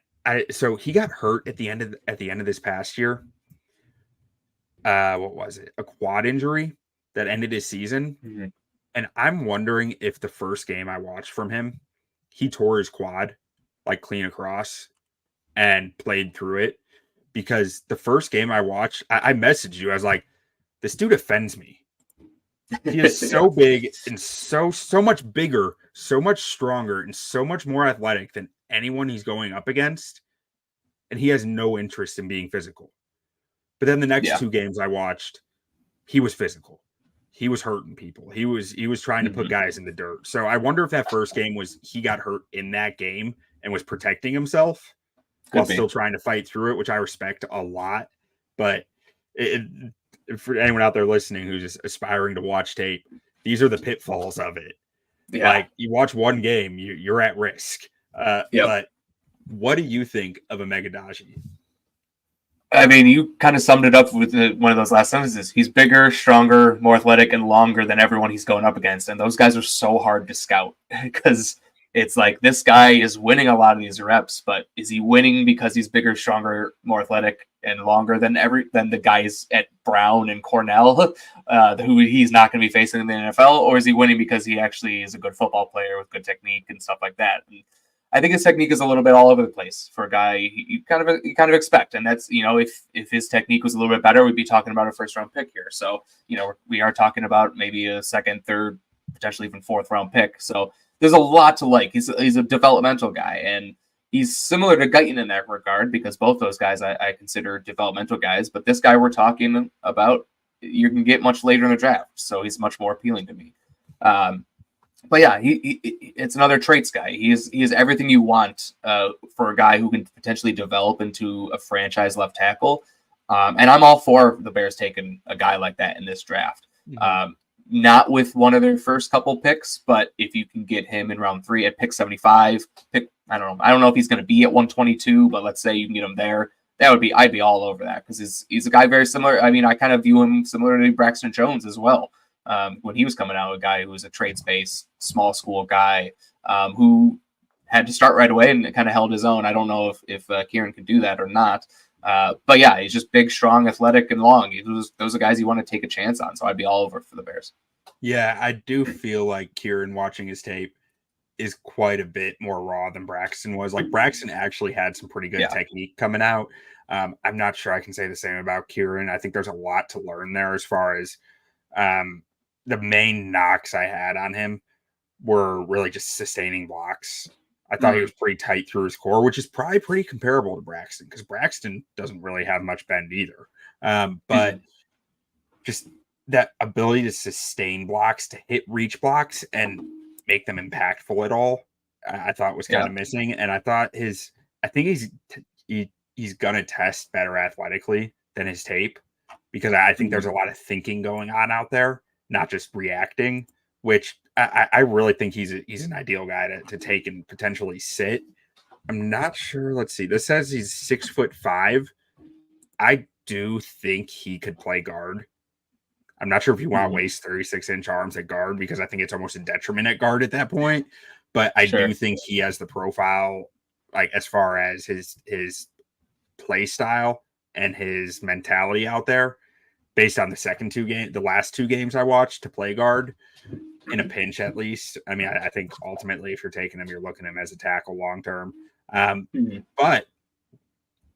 so he got hurt at the end of this past year. What was it? A quad injury that ended his season. Mm-hmm. And I'm wondering if the first game I watched from him, he tore his quad like clean across and played through it. Because the first game I watched, I messaged you. I was like, this dude offends me. He is so big and so much bigger, so much stronger, and so much more athletic than anyone he's going up against. And he has no interest in being physical. But then the next 2 games I watched, he was physical. He was hurting people. He was trying to put guys in the dirt. So I wonder if that first game was he got hurt in that game and was protecting himself while still trying to fight through it, which I respect a lot. But for anyone out there listening who's just aspiring to watch tape, these are the pitfalls of it. Yeah. Like, you watch one game, you're at risk. But what do you think of Amegadjie? I mean, you kind of summed it up with one of those last sentences. He's bigger, stronger, more athletic, and longer than everyone he's going up against. And those guys are so hard to scout because it's like this guy is winning a lot of these reps, but is he winning because he's bigger, stronger, more athletic, and longer than the guys at Brown and Cornell, who he's not going to be facing in the NFL, or is he winning because he actually is a good football player with good technique and stuff like that? And I think his technique is a little bit all over the place for a guy you kind of expect, and that's if his technique was a little bit better, we'd be talking about a first round pick here. So we are talking about maybe a second, third, potentially even fourth round pick. So there's a lot to like. He's a developmental guy, and he's similar to Guyton in that regard because both those guys I consider developmental guys. But this guy we're talking about, you can get much later in the draft, so he's much more appealing to me. But yeah, it's another traits guy. He is everything you want for a guy who can potentially develop into a franchise left tackle. And I'm all for the Bears taking a guy like that in this draft. Not with one of their first couple picks, but if you can get him in round 3 at pick 75, I don't know if he's going to be at 122, but let's say you can get him there. I'd be all over that because he's a guy very similar. I mean, I kind of view him similar to Braxton Jones as well. When he was coming out, a guy who was a trades-based small school guy who had to start right away and kind of held his own. I don't know if Kiran can do that or not. But yeah, he's just big, strong, athletic, and long. Those are guys you want to take a chance on. So I'd be all over for the Bears. Yeah, I do feel like Kiran, watching his tape, is quite a bit more raw than Braxton was. Like Braxton actually had some pretty good technique coming out. I'm not sure I can say the same about Kiran. I think there's a lot to learn there as far as the main knocks I had on him were really just sustaining blocks. I thought he was pretty tight through his core, which is probably pretty comparable to Braxton because Braxton doesn't really have much bend either. But just that ability to sustain blocks, to hit reach blocks and make them impactful at all, I thought was kind of missing. And I thought he's going to test better athletically than his tape because I think there's a lot of thinking going on out there, not just reacting, which I really think he's an ideal guy to take and potentially sit. I'm not sure. Let's see. This says he's 6'5". I do think he could play guard. I'm not sure if you want to waste 36-inch arms at guard because I think it's almost a detriment at guard at that point. But I do think he has the profile, like as far as his play style and his mentality out there, based on the last 2 games I watched, to play guard in a pinch at least. I mean, I think ultimately if you're taking him, you're looking at him as a tackle long term. But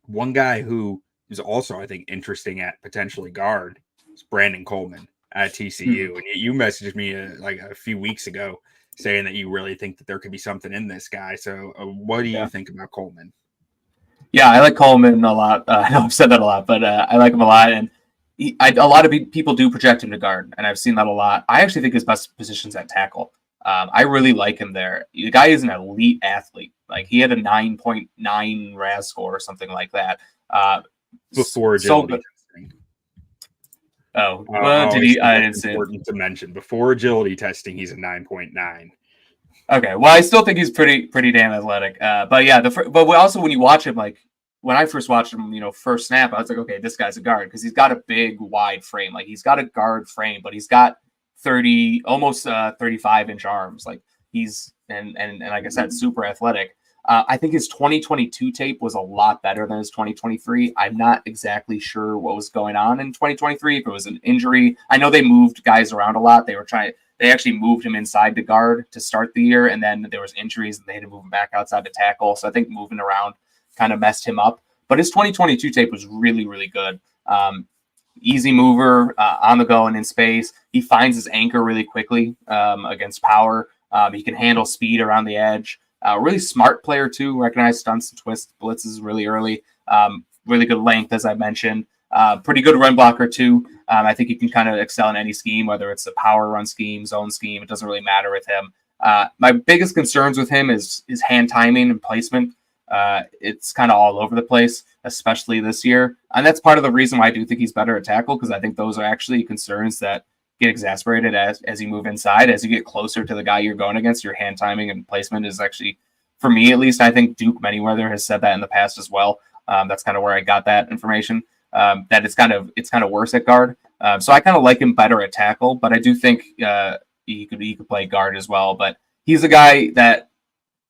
one guy who is also, I think, interesting at potentially guard is Brenden Coleman at TCU. And you messaged me like a few weeks ago saying that you really think that there could be something in this guy. So what do you think about Coleman? Yeah, I like Coleman a lot. I know I've said that a lot, but I like him a lot. And a lot of people do project him to guard, and I've seen that a lot. I actually think his best position's at tackle. I really like him there. The guy is an elite athlete. Like he had a 9.9 RAS score or something like that. Before agility testing. Did he? I didn't see. Important to mention before agility testing, he's a 9.9. Okay, well, I still think he's pretty damn athletic. But yeah, but also when you watch him, like when I first watched him, first snap, I was like, okay, this guy's a guard because he's got a big, wide frame. Like he's got a guard frame, but he's got 35-inch arms. Like he's and like I said, super athletic. I think his 2022 tape was a lot better than his 2023. I'm not exactly sure what was going on in 2023. If it was an injury, I know they moved guys around a lot. They actually moved him inside to guard to start the year, and then there was injuries and they had to move him back outside to tackle. So I think moving around kind of messed him up. But his 2022 tape was really, really good. Easy mover, on the go and in space. He finds his anchor really quickly against power. He can handle speed around the edge. Really smart player too. Recognize stunts and twists, blitzes really early. Really good length, as I mentioned. Pretty good run blocker too. I think he can kind of excel in any scheme, whether it's a power run scheme, zone scheme. It doesn't really matter with him. My biggest concerns with him is his hand timing and placement. It's kind of all over the place, especially this year. And that's part of the reason why I do think he's better at tackle, because I think those are actually concerns that get exacerbated as you move inside. As you get closer to the guy you're going against, your hand timing and placement is actually, for me at least, I think Duke Manyweather has said that in the past as well. That's kind of where I got that information, that it's kind of worse at guard. So I kind of like him better at tackle, but I do think he could play guard as well. But he's a guy that,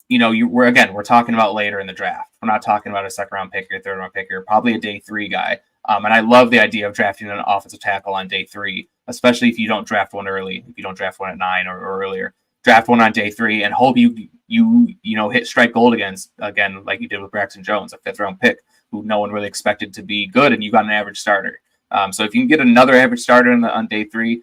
we're talking about later in the draft. We're not talking about a second round pick or third round pick. You're probably a day 3 guy. And I love the idea of drafting an offensive tackle on day 3, especially if you don't draft one early, if you don't draft one at 9 or earlier. Draft one on day 3 and hope you hit strike gold again, like you did with Braxton Jones, a 5th round pick who no one really expected to be good, and you got an average starter. So if you can get another average starter on day 3,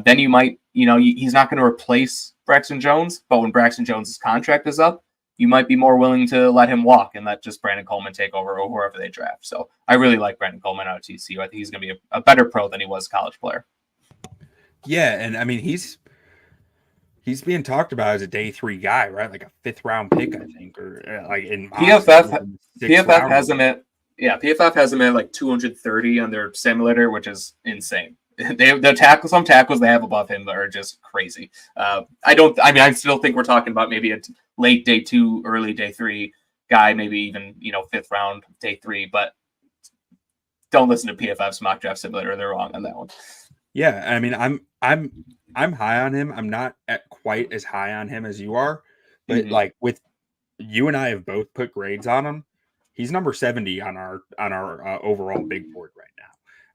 then you might, he's not going to replace Braxton Jones, but when Braxton Jones' contract is up, you might be more willing to let him walk and let just Brenden Coleman take over or whoever they draft. So I really like Brenden Coleman out of TCU. I think he's going to be a better pro than he was a college player. Yeah, and I mean, he's he's being talked about as a day 3 guy, right? Like a 5th round pick, I think, or like in PFF has him at PFF has him at like 230 on their simulator, which is insane. Some tackles they have above him are just crazy. I still think we're talking about maybe a late day 2, early day 3 guy, maybe even 5th round day 3, but don't listen to PFF's mock draft simulator. They're wrong on that one. Yeah, I mean, I'm high on him. I'm not quite as high on him as you are, but like with you and I have both put grades on him. He's number 70 on our overall big board right now.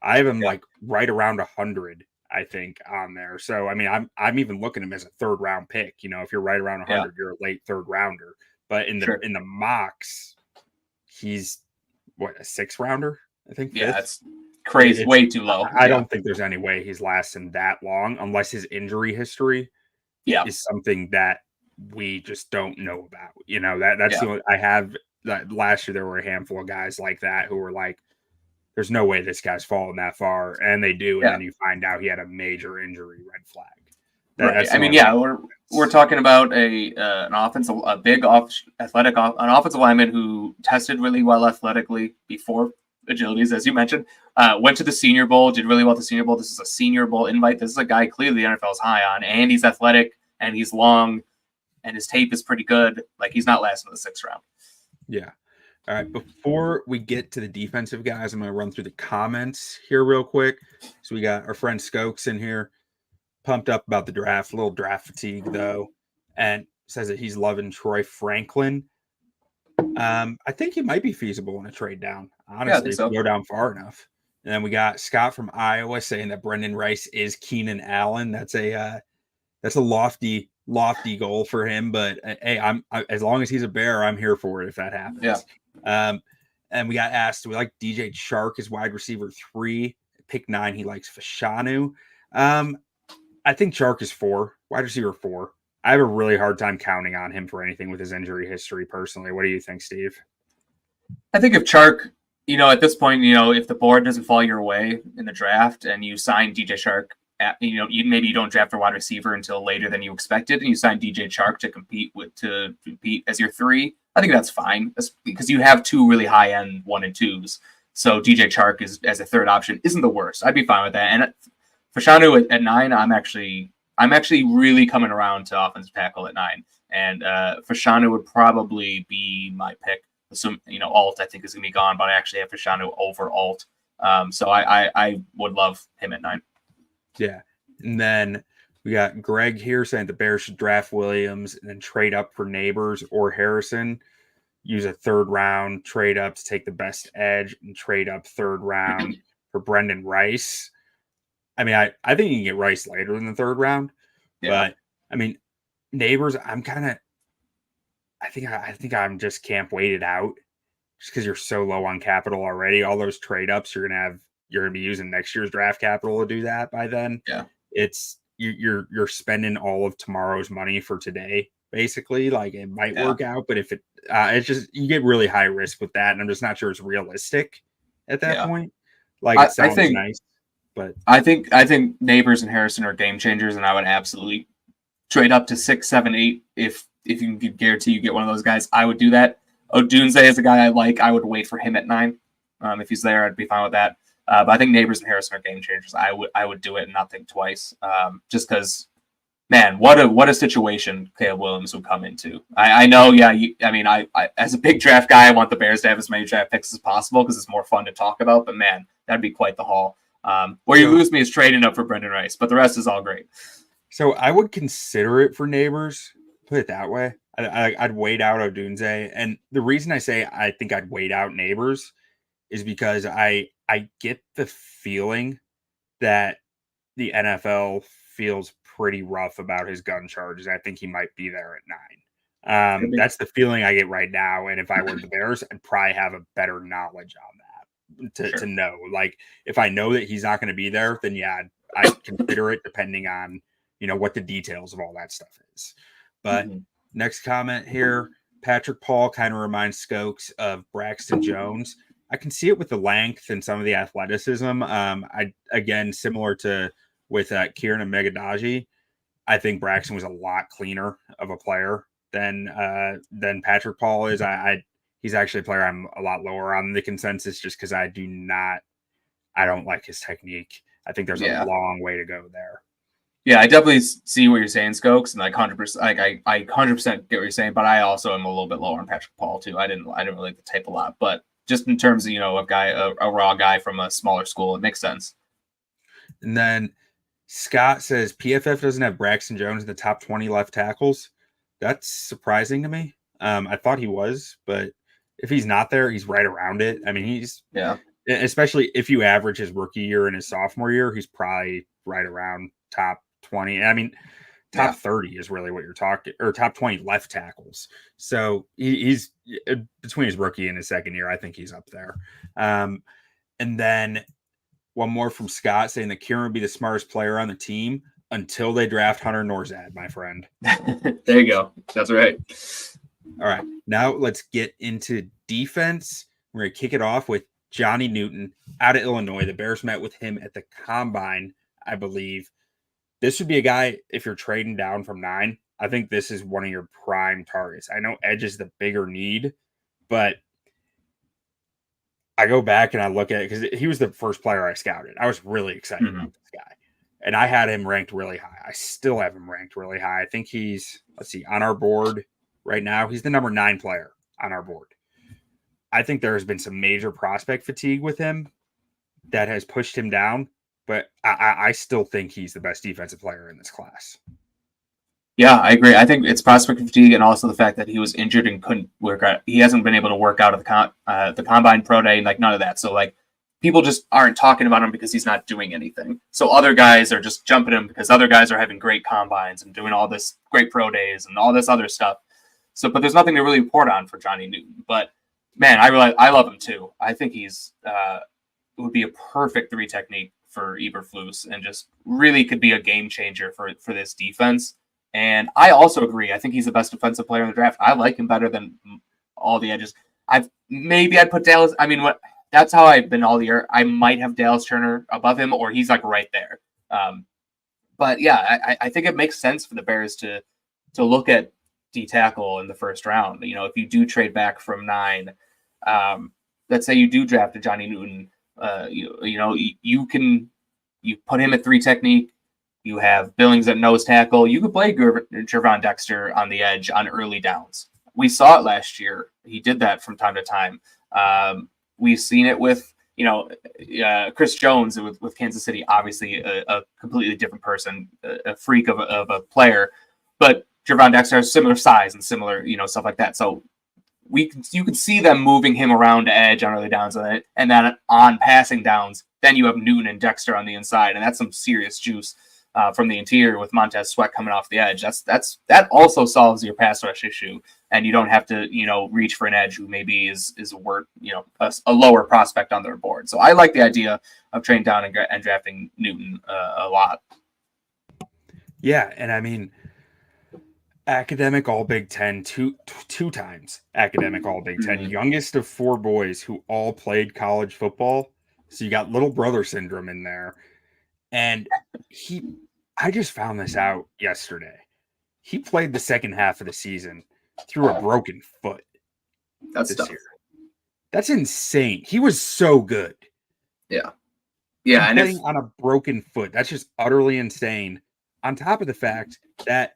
I have him like right around 100, I think, on there. So I mean, I'm even looking at him as a 3rd round pick. If you're right around 100, you're a late 3rd rounder. But in the mocks, he's what, a 6th rounder? I think. Yeah, it's crazy, way too low. I don't think there's any way he's lasting that long unless his injury history is something that we just don't know about. That's the only, I have that last year there were a handful of guys like that who were like, there's no way this guy's fallen that far, and they do, and then you find out he had a major injury, red flag. Right. I mean, we're talking about an offensive lineman who tested really well athletically before agilities, as you mentioned. Went to the Senior Bowl, did really well at the Senior Bowl. This is a Senior Bowl invite. This is a guy clearly the NFL is high on, and he's athletic, and he's long, and his tape is pretty good. Like, he's not lasting the 6th round. Yeah. All right. Before we get to the defensive guys, I'm going to run through the comments here real quick. So we got our friend Skokes in here, pumped up about the draft, a little draft fatigue though, and says that he's loving Troy Franklin. I think he might be feasible in a trade down, honestly, if you go down far enough. And then we got Scott from Iowa saying that Brenden Rice is Keenan Allen. That's a lofty goal for him, but hey, as long as he's a Bear, I'm here for it if that happens. Yeah. And we got asked, do we like DJ Chark as wide receiver 3? Pick 9, he likes Fashanu. I think Chark is 4, wide receiver 4. I have a really hard time counting on him for anything with his injury history personally. What do you think, Steve? I think if Chark, at this point, if the board doesn't fall your way in the draft and you sign DJ Chark, maybe you don't draft a wide receiver until later than you expected, and you sign DJ Chark to compete as your 3. I think that's fine. That's because you have 2 really high end 1 and 2s. So DJ Chark as a 3rd option isn't the worst. I'd be fine with that. And Fashanu at 9, I'm actually really coming around to offensive tackle at 9, and Fashanu would probably be my pick. Alt I think is gonna be gone, but I actually have Fashanu over Alt. So I would love him at 9. Yeah. And then we got Greg here saying the Bears should draft Williams and then trade up for Neighbors or Harrison. Use a 3rd round, trade up to take the best edge, and trade up 3rd round for Brenden Rice. I mean, I think you can get Rice later in the 3rd round. Yeah. But I mean, Neighbors, I think I'm just camp weighted out just because you're so low on capital already. All those trade ups you're gonna be using next year's draft capital to do that by then. Yeah. It's you're spending all of tomorrow's money for today, basically. Like, it might work out, but if it's just, you get really high risk with that, and I'm just not sure it's realistic at that point. Like, it sounds nice, but I think Neighbors and Harrison are game changers, and I would absolutely trade up to 6, 7, 8 if you can guarantee you get one of those guys. I would do that. Odunze is a guy I like. I would wait for him at 9. If he's there, I'd be fine with that. But I think Neighbors and Harrison are game changers. I would do it and not think twice. Just because, man, what a situation Caleb Williams would come into. I know, I as a big draft guy, I want the Bears to have as many draft picks as possible because it's more fun to talk about. But man, that'd be quite the haul. Where you lose me is trading up for Brenden Rice, but the rest is all great. So I would consider it for Neighbors. Put it that way. I'd wait out Odunze, and the reason I say I think I'd wait out Neighbors is because I get the feeling that the NFL feels pretty rough about his gun charges. I think he might be there at 9. That's the feeling I get right now. And if I were the Bears, I'd probably have a better knowledge on that to know. Like, if I know that he's not going to be there, then I'd consider it depending on, what the details of all that stuff is. But next comment here, Patrick Paul kind of reminds Skokes of Braxton Jones. I can see it with the length and some of the athleticism. Again, similar to with Kiran and Amegadjie. I think Braxton was a lot cleaner of a player than Patrick Paul is. He's actually a player I'm a lot lower on the consensus just because I don't like his technique. I think there's a long way to go there. Yeah, I definitely see what you're saying, Skokes, and like 100%. Like I 100% get what you're saying, but I also am a little bit lower on Patrick Paul too. I didn't really like the tape a lot, but just in terms of a raw guy from a smaller school, it makes sense. And then Scott says PFF doesn't have Braxton Jones in the top 20 left tackles. That's surprising to me. I thought he was, but if he's not there, he's right around it. I mean, especially if you average his rookie year and his sophomore year, he's probably right around top 20. I mean, top 30 is really what you're talking, or top 20 left tackles. So he's between his rookie and his second year. I think he's up there. And then one more from Scott saying that Kiran would be the smartest player on the team until they draft Hunter Norzad, my friend. There you go. That's right. All right. Now let's get into defense. We're going to kick it off with Johnny Newton out of Illinois. The Bears met with him at the Combine, I believe. This would be a guy, if you're trading down from 9, I think this is one of your prime targets. I know edge is the bigger need, but I go back and I look at it because he was the first player I scouted. I was really excited about this guy. And I had him ranked really high. I still have him ranked really high. I think he's, on our board right now, he's the number 9 player on our board. I think there has been some major prospect fatigue with him that has pushed him down, but I still think he's the best defensive player in this class. Yeah, I agree. I think it's prospect fatigue and also the fact that he was injured and couldn't work out. He hasn't been able to work out at the Combine Pro Day, like none of that. So like people just aren't talking about him because he's not doing anything. So other guys are just jumping him because other guys are having great combines and doing all this great pro days and all this other stuff. So, but there's nothing to really report on for Johnny Newton. But man, I love him too. I think he's would be a perfect 3 technique for Eberflus and just really could be a game changer for this defense. And I also agree. I think he's the best defensive player in the draft. I like him better than all the edges. I'd put Dallas. I mean, that's how I've been all year. I might have Dallas Turner above him, or he's like right there. But yeah, I think it makes sense for the Bears to look at D tackle in the first round. You know, if you do trade back from 9, let's say you do draft a Johnny Newton. You put him at 3 technique. You have Billings at nose tackle. You could play Javon Dexter on the edge on early downs. We saw it last year. He did that from time to time. We've seen it with, Chris Jones with Kansas City, obviously a completely different person, a freak of a player. But Javon Dexter has similar size and similar, stuff like that. So you can see them moving him around to edge on early downs, and then on passing downs, then you have Newton and Dexter on the inside, and that's some serious juice from the interior with Montez Sweat coming off the edge. That also solves your pass rush issue, and you don't have to reach for an edge who maybe is a lower prospect on their board. So I like the idea of trading down and drafting Newton a lot. Yeah, and I mean, academic All Big Ten two times. Academic All Big Ten, youngest of 4 boys who all played college football. So you got little brother syndrome in there. And I just found this out yesterday. He played the second half of the season through a broken foot. That's tough. Year. That's insane. He was so good. Yeah. Yeah. And playing on a broken foot, that's just utterly insane. On top of the fact that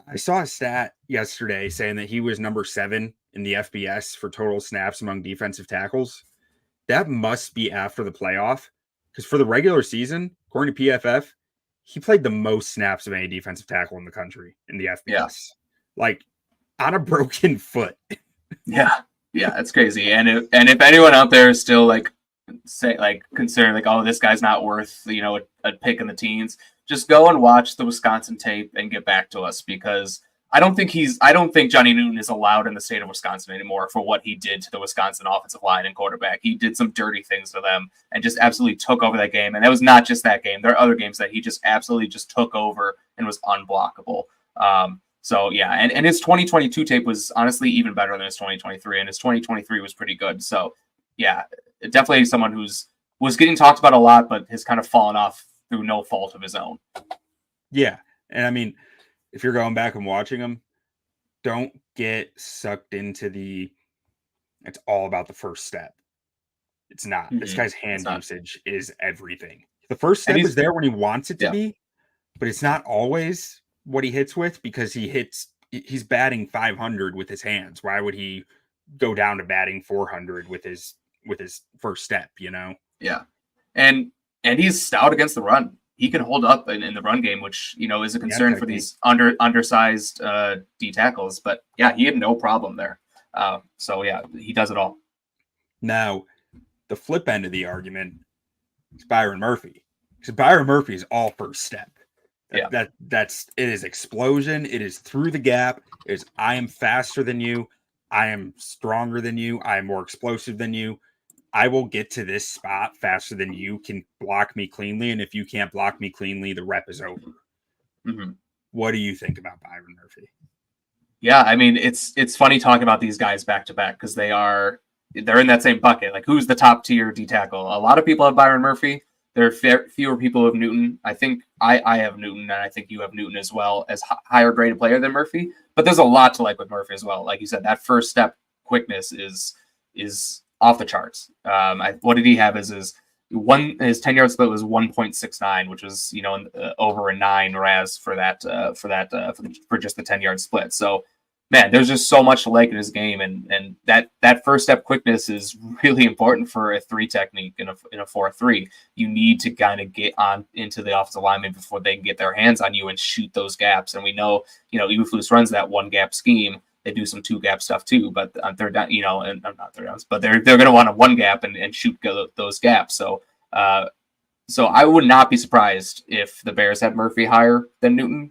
I saw a stat yesterday saying that he was number 7 in the FBS for total snaps among defensive tackles. That must be after the playoff, because for the regular season, according to PFF, he played the most snaps of any defensive tackle in the country in the FBS. Yeah. Like on a broken foot. Yeah. Yeah. That's crazy. And if anyone out there is still considering oh, this guy's not worth, a pick in the teens, just go and watch the Wisconsin tape and get back to us, because I don't think Johnny Newton is allowed in the state of Wisconsin anymore for what he did to the Wisconsin offensive line and quarterback. He did some dirty things to them and just absolutely took over that game. And that was not just that game. There are other games that he just absolutely just took over and was unblockable. So yeah, and his 2022 tape was honestly even better than his 2023, and his 2023 was pretty good. So yeah, definitely someone was getting talked about a lot, but has kind of fallen off through no fault of his own. Yeah. And I mean, if you're going back and watching him, don't get sucked into it's all about the first step. It's not. Mm-hmm. This guy's hand usage is everything. The first step is there when he wants it to be, but it's not always what he hits with, because he's batting 500 with his hands. Why would he go down to batting 400 with his first step, Yeah. And he's stout against the run. He can hold up in the run game, which, is a concern for these undersized D tackles. But yeah, he had no problem there. So yeah, he does it all. Now, the flip end of the argument is Byron Murphy. Because Byron Murphy is all first step. It is explosion. It is through the gap. It is, I am faster than you. I am stronger than you. I am more explosive than you. I will get to this spot faster than you can block me cleanly. And if you can't block me cleanly, the rep is over. Mm-hmm. What do you think about Byron Murphy? Yeah, I mean, it's funny talking about these guys back to back, because they're in that same bucket. Like, who's the top tier D tackle? A lot of people have Byron Murphy. There are fewer people who have Newton. I think I have Newton, and I think you have Newton as well, as higher graded player than Murphy. But there's a lot to like with Murphy as well. Like you said, that first step quickness is off the charts. What did he have as his 10-yard split was 1.69, which was over a 9 RAS for just the 10-yard split. So man, there's just so much to like in his game, and that first step quickness is really important for a 3 technique in a 4-3. You need to kind of get on into the offensive lineman before they can get their hands on you and shoot those gaps. And we know, Eberflus runs that 1-gap scheme. They do some 2-gap stuff too, but on third down, and not third downs, but they're going to want a 1-gap and shoot those gaps. So I would not be surprised if the Bears had Murphy higher than Newton.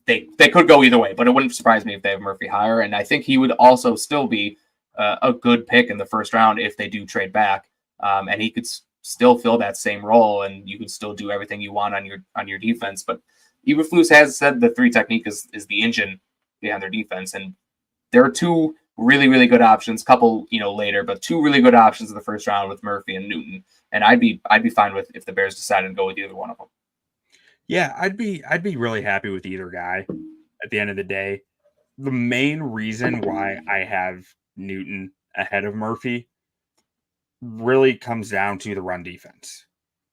They could go either way, but it wouldn't surprise me if they have Murphy higher. And I think he would also still be a good pick in the first round if they do trade back, and he could still fill that same role, and you could still do everything you want on your defense. But Eberflus has said the 3 technique is the engine behind their defense, and there are 2 really, really good options. Couple later, but 2 really good options in the first round with Murphy and Newton. And I'd be fine with if the Bears decided to go with either one of them. Yeah, I'd be really happy with either guy at the end of the day. The main reason why I have Newton ahead of Murphy really comes down to the run defense.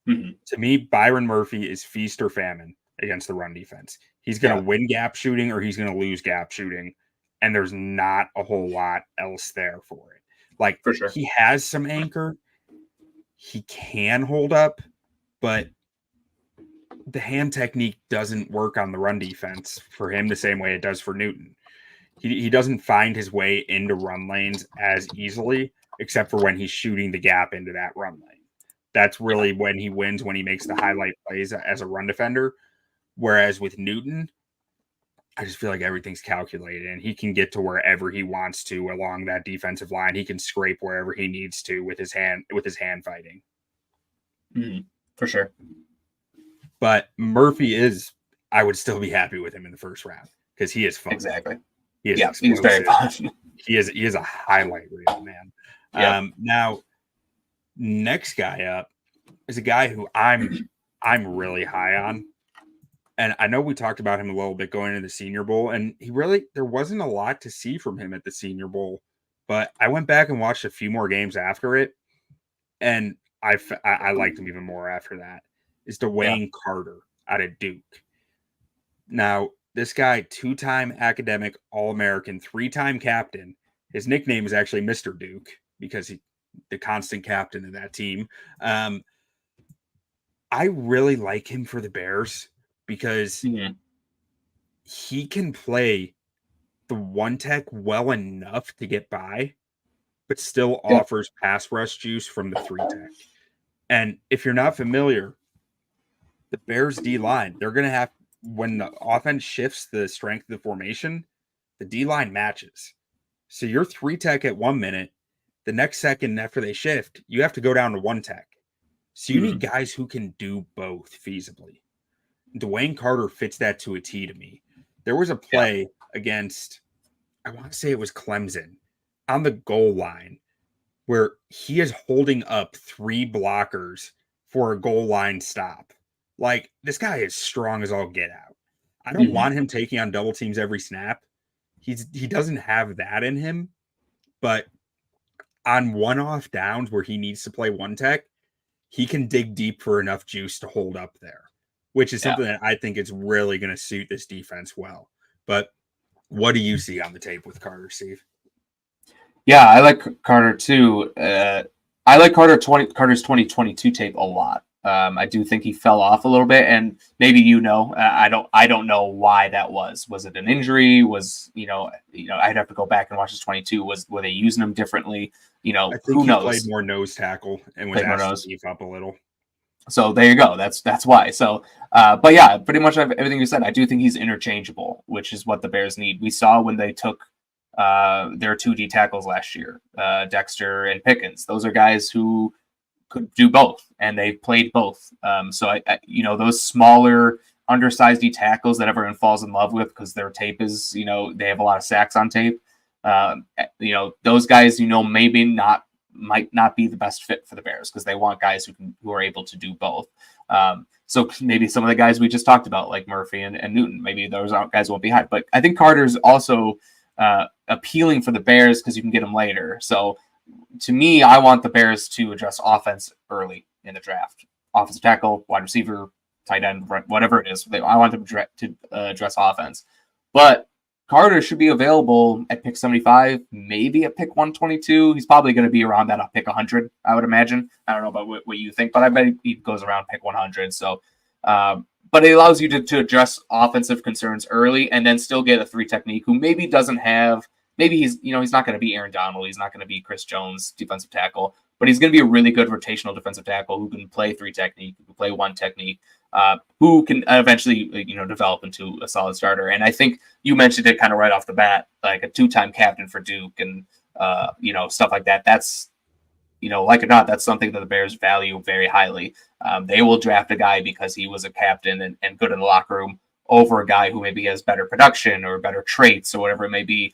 Mm-hmm. To me, Byron Murphy is feast or famine against the run defense. He's going to win gap shooting or he's going to lose gap shooting, and there's not a whole lot else there for it. Like, for sure, he has some anchor. He can hold up, but the hand technique doesn't work on the run defense for him the same way it does for Newton. He doesn't find his way into run lanes as easily, except for when he's shooting the gap into that run lane. That's really when he wins, when he makes the highlight plays as a run defender. Whereas with Newton, I just feel like everything's calculated, and he can get to wherever he wants to along that defensive line. He can scrape wherever he needs to with his hand fighting. Mm-hmm. For sure. But Murphy I would still be happy with him in the first round because he is fun. Exactly. He is he's very fun. He is a highlight reel, man. Yep. Now, next guy up is a guy who I'm really high on. And I know we talked about him a little bit going into the Senior Bowl, and there wasn't a lot to see from him at the Senior Bowl, but I went back and watched a few more games after it, and I liked him even more after that. Is DeWayne Carter out of Duke. Now, this guy, 2-time academic All-American, 3-time captain. His nickname is actually Mr. Duke because he's the constant captain of that team. I really like him for the Bears because he can play the 1-tech well enough to get by, but still offers pass rush juice from the 3-tech. And if you're not familiar, the Bears D-line, they're going to have, when the offense shifts the strength of the formation, the D-line matches. So you're 3-tech at 1 minute, the next second after they shift, you have to go down to 1-tech. So you need guys who can do both feasibly. DeWayne Carter fits that to a T to me. There was a play against, I want to say it was Clemson, on the goal line where he is holding up 3 blockers for a goal line stop. Like, this guy is strong as all get out. I don't want him taking on double teams every snap. He doesn't have that in him, but on one-off downs where he needs to play one tech, he can dig deep for enough juice to hold up there, which is something that I think is really going to suit this defense well. But what do you see on the tape with Carter, Steve? Yeah, I like Carter too. I like Carter's 2022 tape a lot. I do think he fell off a little bit, and maybe I don't know why that was. Was it an injury? Was I'd have to go back and watch his 22. Were they using him differently? I think who he knows? played more nose tackle and was asked to beef up a little. So there you go. That's why. So, but yeah, pretty much everything you said. I do think he's interchangeable, which is what the Bears need. We saw when they took their 2D tackles last year, Dexter and Pickens. Those are guys who could do both, and they've played both. So I those smaller, undersized D tackles that everyone falls in love with because their tape is, they have a lot of sacks on tape. Those guys, might not be the best fit for the Bears because they want guys who are able to do both. So maybe some of the guys we just talked about, like Murphy and Newton, maybe those guys won't be high. But I think Carter's also appealing for the Bears because you can get him later. So to me, I want the Bears to address offense early in the draft. Offensive tackle, wide receiver, tight end, whatever it is. I want them to address offense. But Carter should be available at pick 75, maybe at pick 122. He's probably going to be around that pick 100, I would imagine. I don't know about what you think, but I bet he goes around pick 100. So, but it allows you to address offensive concerns early and then still get a 3 technique who maybe doesn't have. Maybe he's not going to be Aaron Donald. He's not going to be Chris Jones, defensive tackle, but he's going to be a really good rotational defensive tackle who can play 3 technique, who can play 1 technique, who can eventually, develop into a solid starter. And I think you mentioned it kind of right off the bat, like a 2-time captain for Duke and, stuff like that. That's, like it or not, that's something that the Bears value very highly. They will draft a guy because he was a captain and good in the locker room over a guy who maybe has better production or better traits or whatever it may be.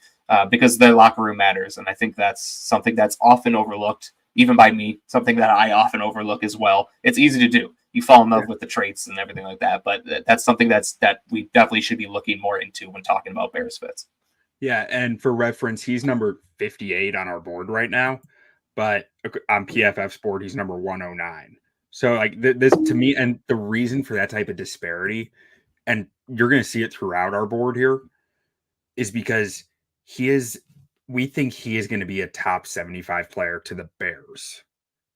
Because the locker room matters. And I think that's something that's often overlooked, even by me, something that I often overlook as well. It's easy to do. You fall in love with the traits and everything like that. But that's something that we definitely should be looking more into when talking about Bears fits. Yeah, and for reference, he's number 58 on our board right now. But on PFF's board, he's number 109. So like this to me, and the reason for that type of disparity, and you're going to see it throughout our board here, is because we think he is going to be a top 75 player to the Bears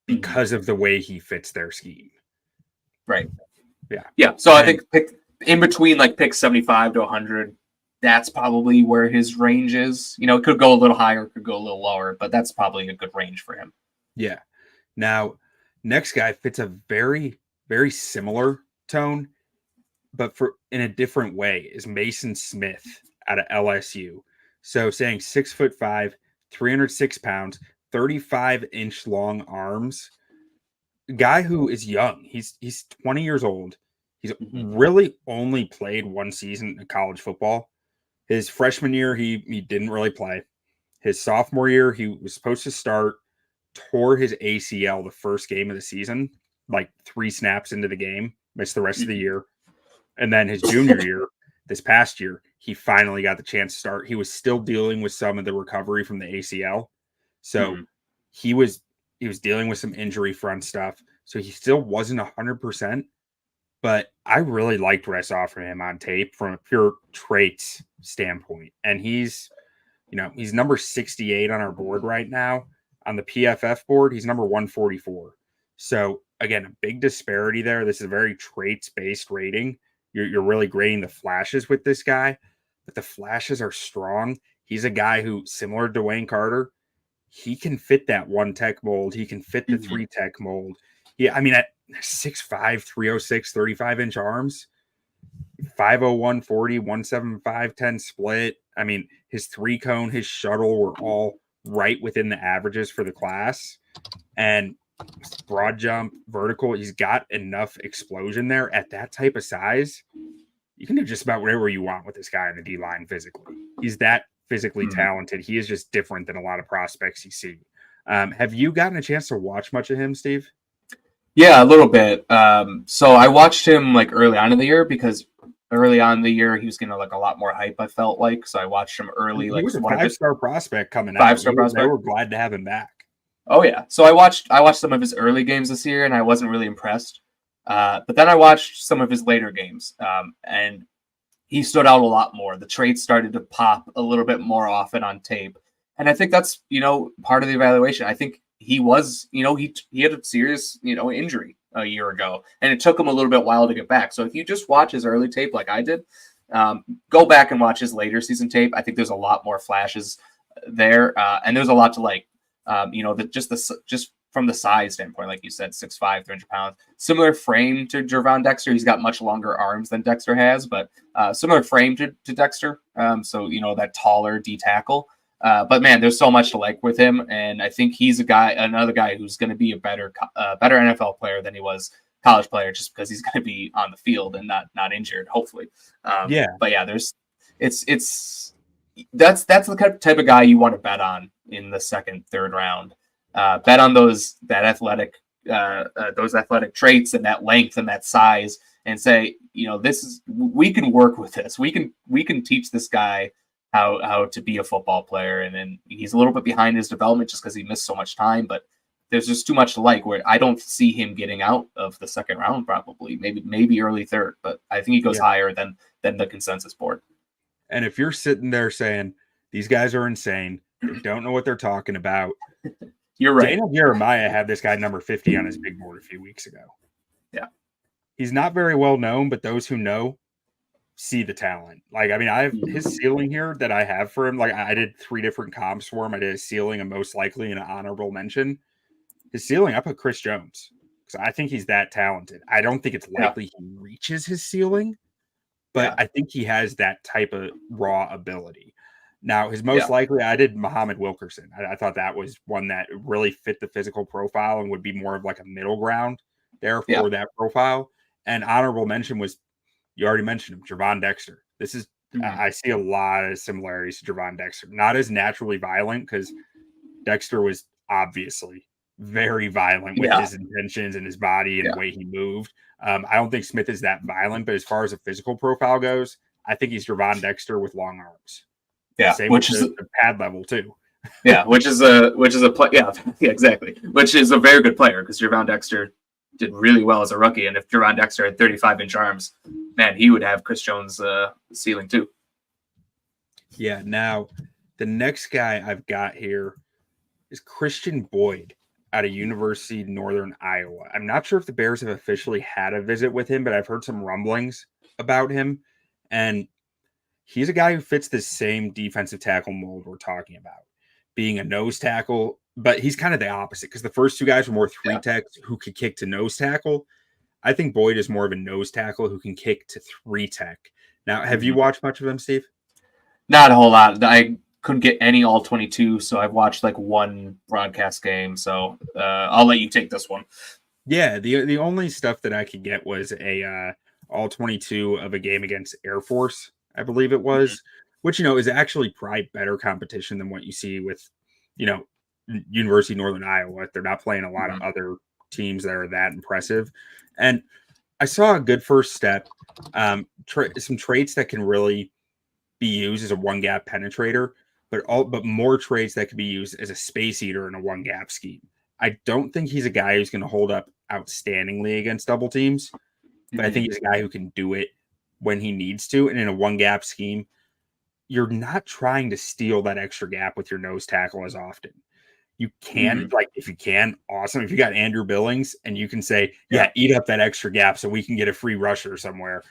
because of the way he fits their scheme. Right. Yeah. Yeah. So I think in between like pick 75 to 100, that's probably where his range is. It could go a little higher, could go a little lower, but that's probably a good range for him. Yeah. Now, next guy fits a very, very similar tone, but in a different way, is Maason Smith out of LSU. So saying 6'5", 306 pounds, 35-inch long arms. Guy who is young. He's 20 years old. He's really only played 1 season in college football. His freshman year, he didn't really play. His sophomore year, he was supposed to start, tore his ACL the first game of the season, like 3 snaps into the game, missed the rest of the year. And then his junior year, this past year, he finally got the chance to start. He was still dealing with some of the recovery from the ACL. So he was dealing with some injury front stuff. So he still wasn't 100%. But I really liked what I saw from him on tape from a pure traits standpoint. And he's number 68 on our board right now. On the PFF board, he's number 144. So again, a big disparity there. This is a very traits-based rating. You're really grading the flashes with this guy, but the flashes are strong. He's a guy who, similar to DeWayne Carter, he can fit that 1 tech mold. He can fit the 3 tech mold. Yeah, I mean, at 6'5", 306, 35-inch arms, 5'01", 40, 175, 10 split. I mean, his 3 cone, his shuttle were all right within the averages for the class. And broad jump, vertical, he's got enough explosion there at that type of size. You can do just about whatever you want with this guy on the D-line physically. He's that physically talented. He is just different than a lot of prospects you see. Have you gotten a chance to watch much of him, Steve? Yeah, a little bit. So I watched him like early on in the year because early on in the year, he was getting like a lot more hype, I felt like. So I watched him early. He was a one of his five-star prospect coming out. Five-star prospect. They were glad to have him back. Oh yeah. So I watched some of his early games this year, and I wasn't really impressed. But then I watched some of his later games, and he stood out a lot more. The traits started to pop a little bit more often on tape, and I think that's part of the evaluation. I think he was he had a serious injury a year ago, and it took him a little bit while to get back. So if you just watch his early tape like I did, go back and watch his later season tape. I think there's a lot more flashes there, and there's a lot to like. Just from the size standpoint, like you said, 6'5", 300 pounds, similar frame to Javon Dexter. He's got much longer arms than Dexter has, but similar frame to Dexter. So that taller D tackle. But man, there's so much to like with him, and I think he's another guy who's going to be a better NFL player than he was college player, just because he's going to be on the field and not injured, hopefully. But yeah, that's the type of guy you want to bet on in the second, third round. Bet on those athletic traits and that length and that size, and say, we can work with this. We can teach this guy how to be a football player. And then he's a little bit behind his development just because he missed so much time, but there's just too much to like, where I don't see him getting out of the second round, probably maybe early third, but I think he goes higher than the consensus board. And if you're sitting there saying these guys are insane, they don't know what they're talking about, you're right. Daniel Jeremiah had this guy number 50 on his big board a few weeks ago. Yeah. He's not very well known, but those who know see the talent. Like, I mean, I have his ceiling here that I have for him. Like, I did 3 different comps for him. I did a ceiling, a most likely, and an honorable mention. His ceiling, I put Chris Jones, because I think he's that talented. I don't think it's likely he reaches his ceiling, but I think he has that type of raw ability. Now, his most likely, I did Muhammad Wilkerson. I thought that was one that really fit the physical profile and would be more of like a middle ground there for that profile. And honorable mention was, you already mentioned him, Javon Dexter. This is, I see a lot of similarities to Javon Dexter. Not as naturally violent, because Dexter was obviously very violent with his intentions and his body and the way he moved. I don't think Smith is that violent, but as far as a physical profile goes, I think he's Javon Dexter with long arms. Yeah, same which is the pad level too. Which is a play. Yeah, exactly. Which is a very good player, because Javon Dexter did really well as a rookie, and if Javon Dexter had 35-inch arms, man, he would have Chris Jones' ceiling too. Yeah. Now, the next guy I've got here is Christian Boyd out of University of Northern Iowa. I'm not sure if the Bears have officially had a visit with him, but I've heard some rumblings about him, and he's a guy who fits the same defensive tackle mold we're talking about, being a nose tackle, but he's kind of the opposite, because the first 2 guys were more 3-techs who could kick to nose tackle. I think Boyd is more of a nose tackle who can kick to 3-tech. Now, have you watched much of him, Steve? Not a whole lot. I couldn't get any all 22, so I've watched like one broadcast game. So I'll let you take this one. Yeah, the only stuff that I could get was a all 22 of a game against Air Force, I believe it was, which, is actually probably better competition than what you see with, University of Northern Iowa. They're not playing a lot of other teams that are that impressive. And I saw a good first step, some traits that can really be used as a one-gap penetrator, but more traits that could be used as a space eater in a one-gap scheme. I don't think he's a guy who's going to hold up outstandingly against double teams, but I think he's a guy who can do it when he needs to. And in a one-gap scheme, you're not trying to steal that extra gap with your nose tackle as often. You can, if you can, awesome. If you got Andrew Billings and you can say, eat up that extra gap so we can get a free rusher somewhere,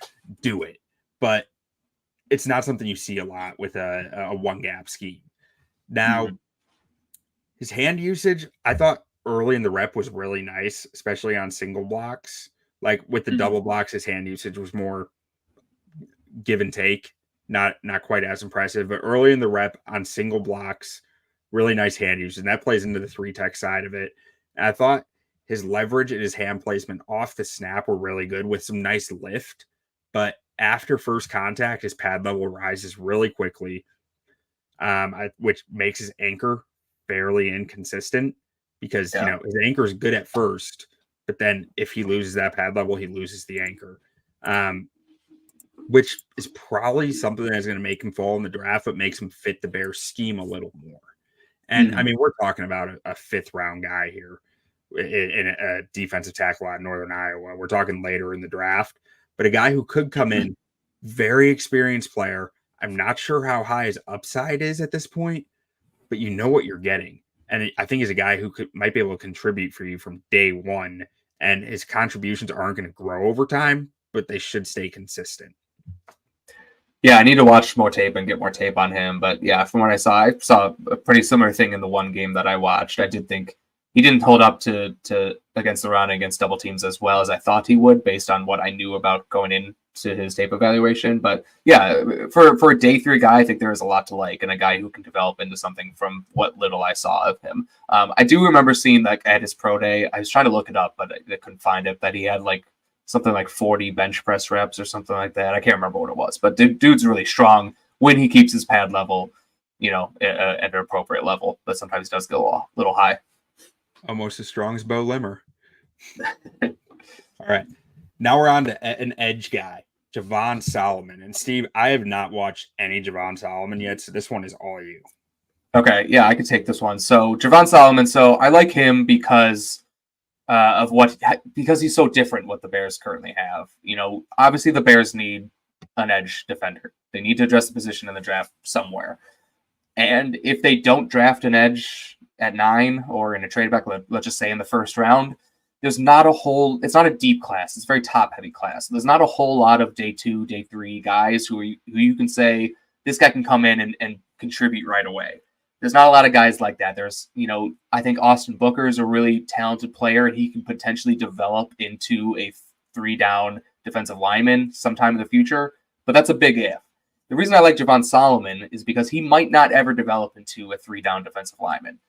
do it. But it's not something you see a lot with a one-gap scheme. Now, his hand usage, I thought early in the rep was really nice, especially on single blocks. Like with the double blocks, his hand usage was more give and take, not quite as impressive. But early in the rep on single blocks, really nice hand usage, and that plays into the 3-tech side of it. And I thought his leverage and his hand placement off the snap were really good with some nice lift. But after first contact, his pad level rises really quickly, which makes his anchor fairly inconsistent, because his anchor is good at first, but then if he loses that pad level, he loses the anchor. which is probably something that's going to make him fall in the draft, but makes him fit the Bears scheme a little more. And I mean, we're talking about a 5th round guy here in a defensive tackle out of Northern Iowa. We're talking later in the draft, but a guy who could come in, very experienced player. I'm not sure how high his upside is at this point, but you know what you're getting. And I think he's a guy who might be able to contribute for you from day one. And his contributions aren't going to grow over time, but they should stay consistent. Yeah, I need to watch more tape and get more tape on him. But yeah, from what I saw a pretty similar thing in the one game that I watched. I did think he didn't hold up to against the run, against double teams as well as I thought he would, based on what I knew about going into his tape evaluation. But yeah, for a day 3 guy, I think there is a lot to like, and a guy who can develop into something from what little I saw of him. I do remember seeing, like, at his pro day, I was trying to look it up, but I couldn't find it, that he had like something like 40 bench press reps or something like that. I can't remember what it was, but dude's really strong when he keeps his pad level, at an appropriate level, but sometimes he does go a little high. Almost as strong as Bo Limmer. All right. Now we're on to an edge guy, Javon Solomon. And Steve, I have not watched any Javon Solomon yet, so this one is all you. Okay, yeah, I could take this one. So Javon Solomon, so I like him because he's so different what the Bears currently have. Obviously the Bears need an edge defender. They need to address the position in the draft somewhere. And if they don't draft an edge at 9 or in a trade back, let's just say in the first round, it's not a deep class. It's a very top heavy class. There's not a whole lot of day 2, day 3 guys who you can say this guy can come in and contribute right away. There's not a lot of guys like that. There's, I think Austin Booker is a really talented player. He can potentially develop into a 3-down defensive lineman sometime in the future, but that's a big if. The reason I like Javon Solomon is because he might not ever develop into a 3-down defensive lineman,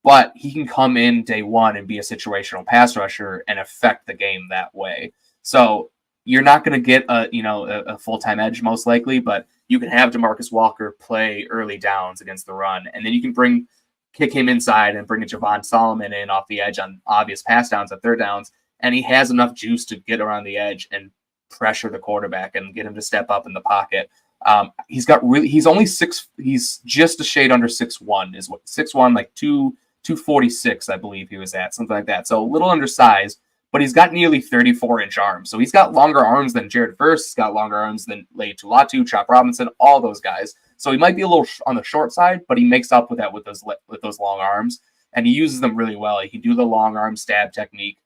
but he can come in day 1 and be a situational pass rusher and affect the game that way. So you're not going to get a full-time edge most likely, but you can have DeMarcus Walker play early downs against the run, and then you can kick him inside and bring a Javon Solomon in off the edge on obvious pass downs at 3rd downs, and he has enough juice to get around the edge and pressure the quarterback and get him to step up in the pocket. He's just a shade under 6'1", is what 6'1", like 246, I believe he was at, something like that. So a little undersized, but he's got nearly 34-inch arms. So he's got longer arms than Jared Verse. He's got longer arms than Lei Tulatu, Chop Robinson, all those guys. So he might be a little on the short side, but he makes up with that with those long arms, and he uses them really well. He can do the long arm stab technique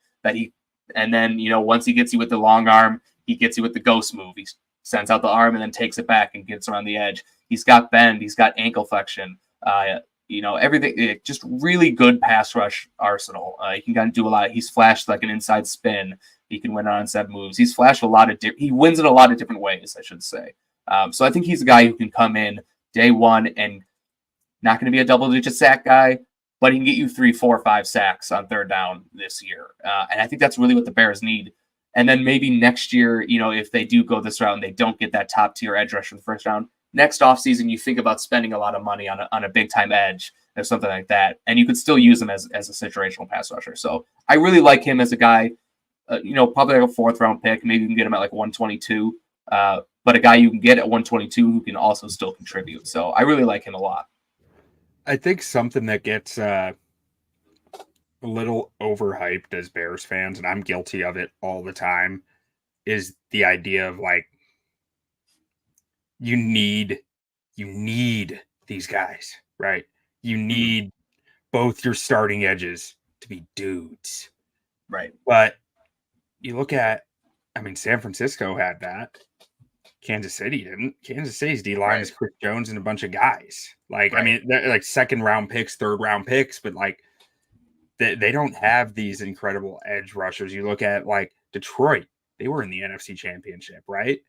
and then once he gets you with the long arm, he gets you with the ghost move. He sends out the arm and then takes it back and gets around the edge. He's got bend. He's got ankle flexion. Everything, just really good pass rush arsenal. He can kind of do a lot. He's flashed like an inside spin. He can win on onside moves. He's flashed he wins in a lot of different ways, I should say. So I think he's a guy who can come in day 1 and not going to be a double-digit sack guy, but he can get you 3, 4, 5 sacks on 3rd down this year. And I think that's really what the Bears need. And then maybe next year, if they do go this route and they don't get that top-tier edge rush in the first round, next offseason, you think about spending a lot of money on a big-time edge or something like that, and you could still use him as a situational pass rusher. So I really like him as a guy, probably like a 4th-round pick. Maybe you can get him at like 122, but a guy you can get at 122 who can also still contribute. So I really like him a lot. I think something that gets a little overhyped as Bears fans, and I'm guilty of it all the time, is the idea of like, you need these guys, right? You need both your starting edges to be dudes. Right. But you look at, San Francisco had that. Kansas City didn't. Kansas City's D-line is Chris Jones and a bunch of guys. Like, they're like 2nd-round picks, 3rd-round picks, but like they don't have these incredible edge rushers. You look at like Detroit, they were in the NFC Championship, right?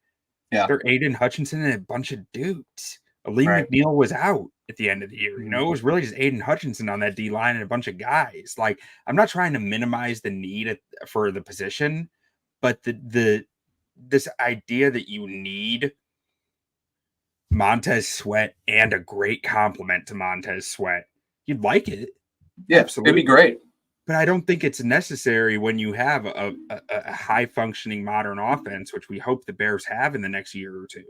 Yeah. They're Aiden Hutchinson and a bunch of dudes. Aleem McNeil was out at the end of the year. It was really just Aiden Hutchinson on that D-line and a bunch of guys. Like, I'm not trying to minimize the need for the position, but this idea that you need Montez Sweat and a great complement to Montez Sweat, you'd like it. Yeah, absolutely. it'd be great. but I don't think it's necessary when you have a high functioning modern offense, which we hope the Bears have in the next year or two.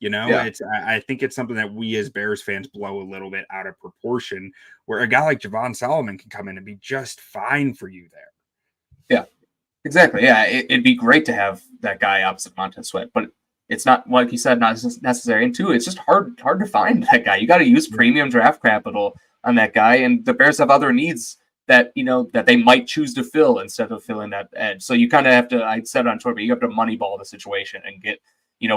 I think it's something that we as Bears fans blow a little bit out of proportion, where a guy like Javon Solomon can come in and be just fine for you there. Yeah, exactly. Yeah, it'd be great to have that guy opposite Montez Sweat, but it's not, like you said, not necessary. And two, it's just hard to find that guy. You got to use premium draft capital on that guy, and the Bears have other needs that that they might choose to fill instead of filling that edge. So you kind of have to. I said it on Twitter, but you have to moneyball the situation and get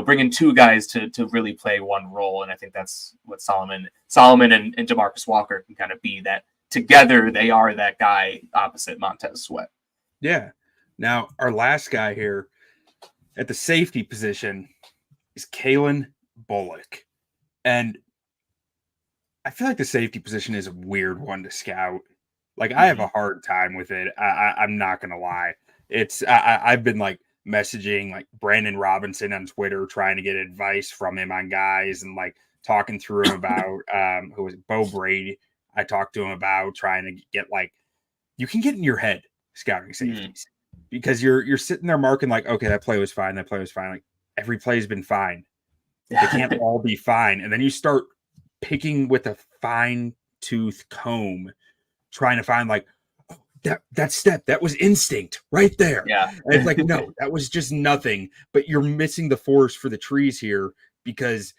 bring in two guys to really play one role. And I think that's what Solomon and DeMarcus Walker can kind of be. That together they are that guy opposite Montez Sweat. Yeah. Now our last guy here at the safety position is Calen Bullock, and I feel like the safety position is a weird one to scout. Like, I have a hard time with it. I'm not gonna lie. I've been like messaging like Brandon Robinson on Twitter, trying to get advice from him on guys, and like talking through him about who was it, Bo Brady. I talked to him about trying to get you can get in your head scouting safeties because you're sitting there marking like, okay, that play was fine. Like, every play has been fine. They can't all be fine. And then you start picking with a fine tooth comb, trying to find like, oh, that step, that was instinct right there. Yeah. And it's like, no, that was just nothing. But you're missing the forest for the trees here, because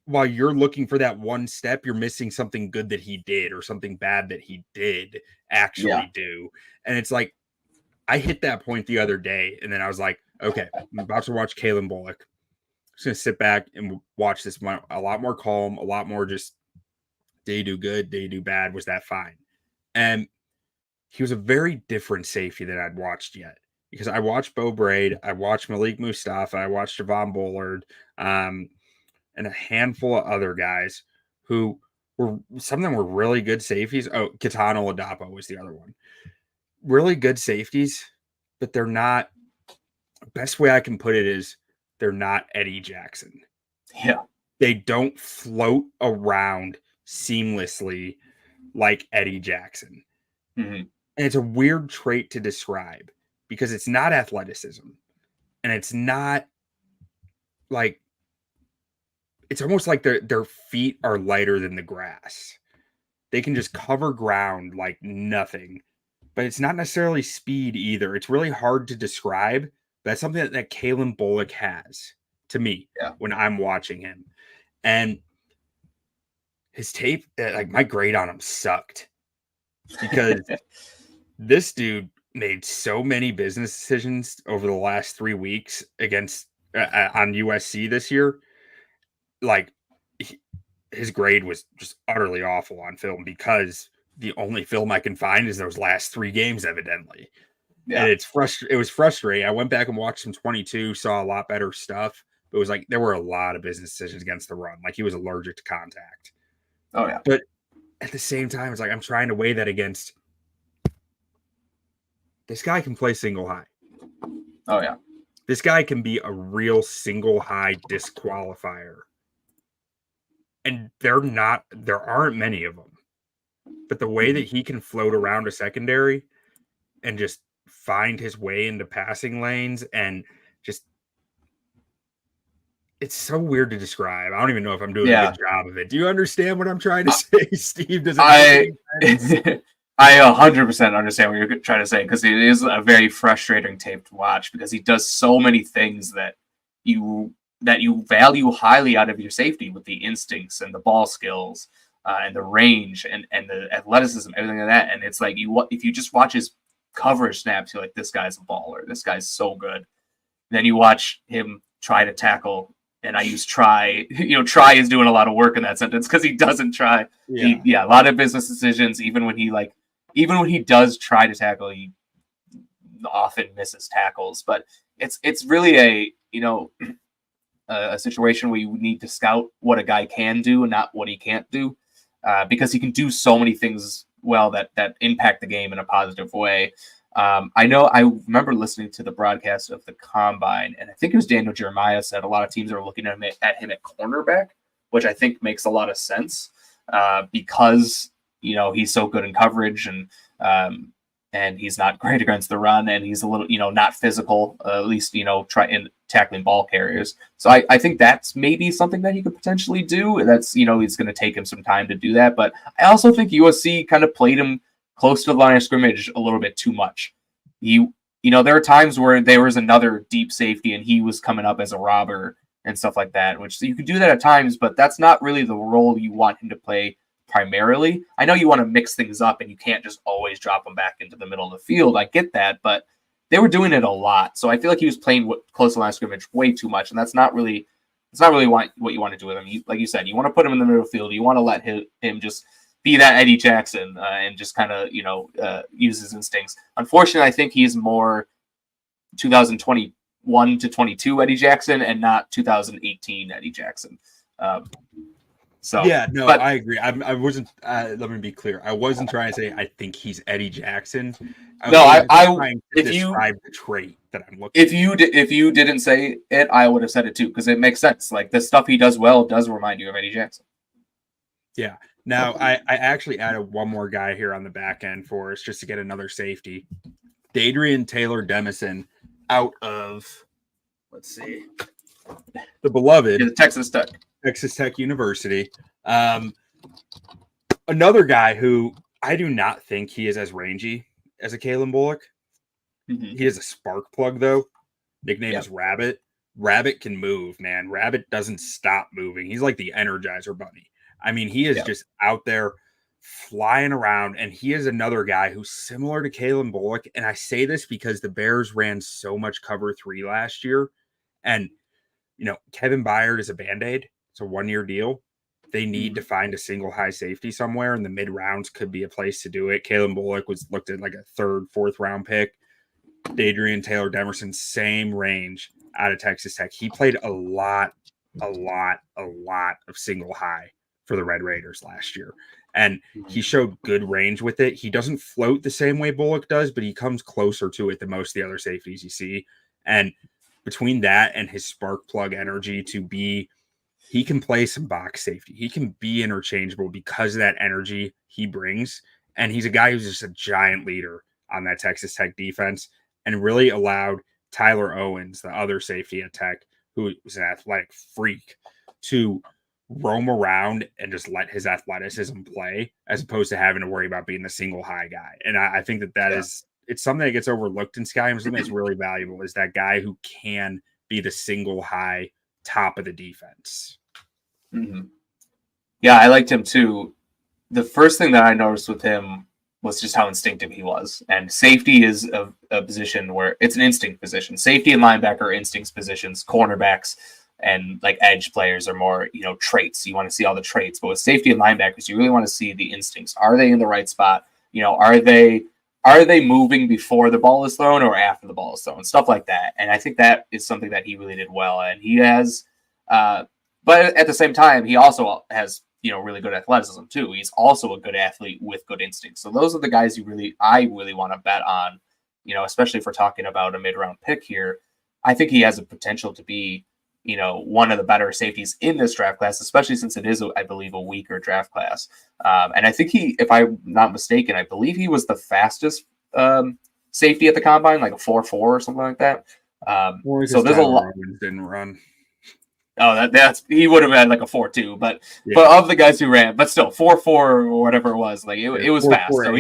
while you're looking for that one step, you're missing something good that he did or something bad that he did actually do. And it's like, I hit that point the other day, and then I was like, okay, I'm about to watch Calen Bullock. I'm just going to sit back and watch this a lot more calm, a lot more just, did he do good? Did he do bad? Was that fine? And he was a very different safety than I'd watched yet, because I watched Bo Braid, I watched Malik Mustafa, I watched Javon Bullard, and a handful of other guys who some of them were really good safeties. Oh, Kitano Ladapo was the other one. Really good safeties, but they're not. Best way I can put it is they're not Eddie Jackson. Yeah. They don't float around seamlessly like Eddie Jackson. Mm-hmm. And it's a weird trait to describe, because it's not athleticism, and it's not like, it's almost like their feet are lighter than the grass. They can just cover ground like nothing, but it's not necessarily speed either. It's really hard to describe. But that's something that Calen Bullock has to me when I'm watching him. And his tape, like, my grade on him sucked, because this dude made so many business decisions over the last 3 weeks against on USC this year. Like, his grade was just utterly awful on film, because the only film I can find is those last 3 games, evidently. Yeah. And it was frustrating. I went back and watched some 22, saw a lot better stuff. But it was like, there were a lot of business decisions against the run. Like, he was allergic to contact. Oh, yeah. But at the same time, it's like, I'm trying to weigh that against, this guy can play single high. Oh, yeah. This guy can be a real single high disqualifier. And there aren't many of them. But the way that he can float around a secondary and just find his way into passing lanes, and just, it's so weird to describe. I don't even know if I'm doing a good job of it. Do you understand what I'm trying to say, Steve? Does it make sense? I 100% understand what you're trying to say, because it is a very frustrating tape to watch, because he does so many things that you value highly out of your safety, with the instincts and the ball skills and the range and the athleticism, everything like that. And it's like, if you just watch his coverage snaps, you're like, this guy's a baller. This guy's so good. Then you watch him try to tackle, and I use try. Try is doing a lot of work in that sentence, because he doesn't try. A lot of business decisions. Even when he does try to tackle, he often misses tackles. But it's really a situation where you need to scout what a guy can do and not what he can't do, because he can do so many things well that impact the game in a positive way. I remember listening to the broadcast of the Combine, and I think it was Daniel Jeremiah said a lot of teams are looking at him at cornerback, which I think makes a lot of sense, because he's so good in coverage, and And he's not great against the run, and he's a little, not physical, at least, tackling ball carriers. So I think that's maybe something that he could potentially do. That's, it's going to take him some time to do that. But I also think USC kind of played him close to the line of scrimmage a little bit too much. There are times where there was another deep safety and he was coming up as a robber and stuff like that, which you could do that at times, but that's not really the role you want him to play primarily. I know you want to mix things up and you can't just always drop him back into the middle of the field. I get that, but they were doing it a lot. So I feel like he was playing close to line of scrimmage way too much. And that's not really what you want to do with him. Like you said, you want to put him in the middle of the field. You want to let him just be that Eddie Jackson and just kind of, use his instincts. Unfortunately, I think he's more 2021 to 22 Eddie Jackson and not 2018 Eddie Jackson. I agree. I wasn't. Let me be clear. I wasn't trying to say I think he's Eddie Jackson. If you describe the trait that I'm looking. If you didn't say it, I would have said it too because it makes sense. Like the stuff he does well does remind you of Eddie Jackson. Yeah. Now I actually added one more guy here on the back end for us just to get another safety. Dadrian Taylor Demison out of, let's see, the beloved Texas Tech University. Another guy who I do not think he is as rangy as a Calen Bullock. Mm-hmm. He is a spark plug, though. Nickname is Rabbit. Rabbit can move, man. Rabbit doesn't stop moving. He's like the Energizer Bunny. I mean, he is just out there flying around, and he is another guy who's similar to Calen Bullock. And I say this because the Bears ran so much cover 3 last year, and Kevin Byard is a Band-Aid. It's a 1-year deal. They need to find a single high safety somewhere, and the mid rounds could be a place to do it. Calen Bullock was looked at like a 3rd, 4th round pick. Dadrian Taylor Demerson, same range out of Texas Tech. He played a lot of single high for the Red Raiders last year. And he showed good range with it. He doesn't float the same way Bullock does, but he comes closer to it than most of the other safeties you see. And between that and his spark plug energy he can play some box safety. He can be interchangeable because of that energy he brings. And he's a guy who's just a giant leader on that Texas Tech defense and really allowed Tyler Owens, the other safety at Tech, who was an athletic freak, to roam around and just let his athleticism play as opposed to having to worry about being the single high guy. And I think that is, it's something that gets overlooked in Sky. And something that's really valuable is that guy who can be the single high top of the defense. Mm-hmm. Yeah, I liked him too. The first thing that I noticed with him was just how instinctive he was. And safety is a position where it's an instinct position. Safety and linebacker are instincts positions. Cornerbacks and like edge players are more, traits. You want to see all the traits. But with safety and linebackers, you really want to see the instincts. Are they in the right spot? Are they moving before the ball is thrown or after the ball is thrown? Stuff like that. And I think that is something that he really did well. And he has, but at the same time, he also has, really good athleticism too. He's also a good athlete with good instincts. So those are the guys I really want to bet on, especially if we're talking about a mid-round pick here. I think he has a potential to be, one of the better safeties in this draft class, especially since it is, I believe, a weaker draft class. And I think if I'm not mistaken, I believe he was the fastest safety at the combine, like a 4.4 or something like that. So there's a lot. Didn't run. Oh, that's he would have had like a 4.2, but of the guys who ran, but still 4.4 or whatever it was, like it was 4, fast. 4, so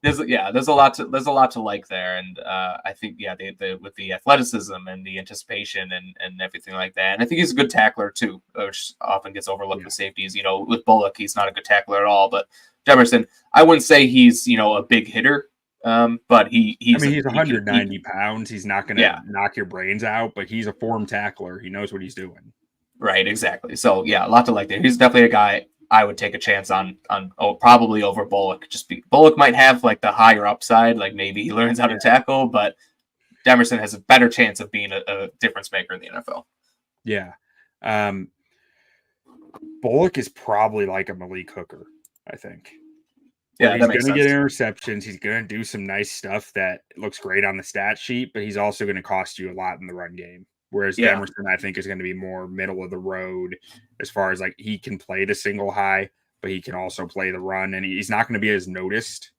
there's a lot to like there, and I think with the athleticism and the anticipation and everything like that, and I think he's a good tackler too, which often gets overlooked with safeties. With Bullock, he's not a good tackler at all, but Demerson, I wouldn't say he's a big hitter. But he's 190 pounds. He's not going to knock your brains out, but he's a form tackler. He knows what he's doing. Right, exactly. So a lot to like there. He's definitely a guy I would take a chance on probably over Bullock. Bullock might have like the higher upside, like maybe he learns how to tackle, but Demerson has a better chance of being a difference maker in the NFL. Yeah. Bullock is probably like a Malik Hooker, I think. Yeah, he's going to get interceptions. He's going to do some nice stuff that looks great on the stat sheet, but he's also going to cost you a lot in the run game. Whereas Demerson, I think, is going to be more middle of the road as far as like he can play the single high, but he can also play the run, and he's not going to be as noticed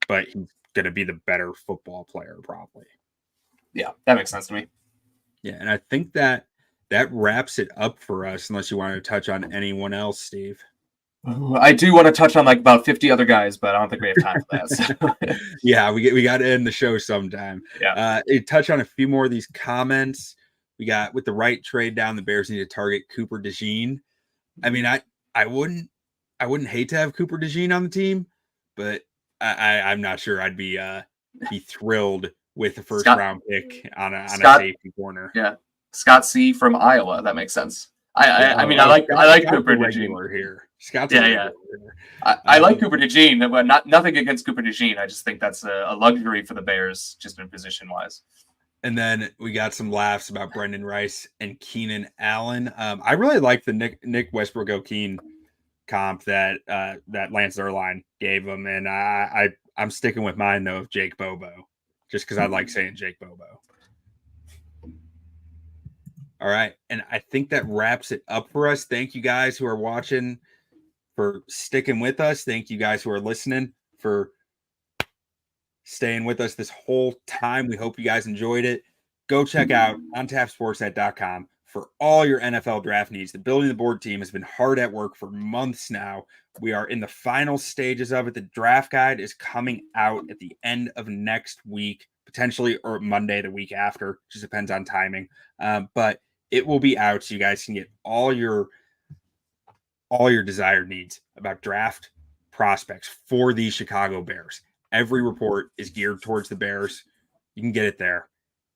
but he's going to be the better football player probably. Yeah, that makes sense to me. Yeah, and I think that wraps it up for us, unless you want to touch on anyone else, Steve. I do want to touch on like about 50 other guys, but I don't think we have time for that. So. Yeah, we got to end the show sometime. Yeah. Touch on a few more of these comments. We got, with the right trade down, the Bears need to target Cooper DeJean. I mean, I wouldn't hate to have Cooper DeJean on the team, but I'm not sure I'd be thrilled with the first round pick on a safety corner. Yeah, Scott C from Iowa. That makes sense. I mean, I like Cooper DeJean here. Scott's yeah. I like Cooper DeJean, but nothing against Cooper DeJean. I just think that's a luxury for the Bears, just in position wise. And then we got some laughs about Brenden Rice and Keenan Allen. I really like the Nick Westbrook-Okeen comp that Lance Zierlein gave him, and I'm sticking with mine though of Jake Bobo, just because I like saying Jake Bobo. All right, and I think that wraps it up for us. Thank you guys who are watching for sticking with us. Thank you guys who are listening for staying with us this whole time. We hope you guys enjoyed it. Go check out ontapsportsnet.com for all your NFL draft needs. The Building the Board team has been hard at work for months now. We are in the final stages of it. The draft guide is coming out at the end of next week, potentially, or Monday the week after. Just depends on timing. But it will be out so you guys can get all your desired needs about draft prospects for these Chicago Bears. Every report is geared towards the Bears. You can get it there.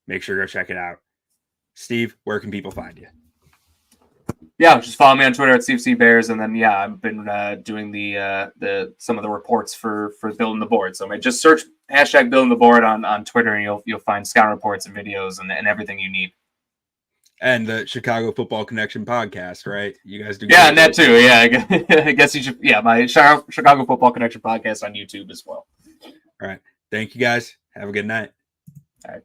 Make sure to go check it out. Steve, where can people find you? Yeah, just follow me on Twitter at CFC Bears, and then I've been doing the some of the reports for Building the Board. So just search hashtag Building the Board on Twitter, and you'll find scout reports and videos and everything you need. And the Chicago Football Connection podcast, right? You guys do. Yeah, and that too. Yeah, I guess you should. Yeah, my Chicago Football Connection podcast on YouTube as well. All right. Thank you guys. Have a good night. All right.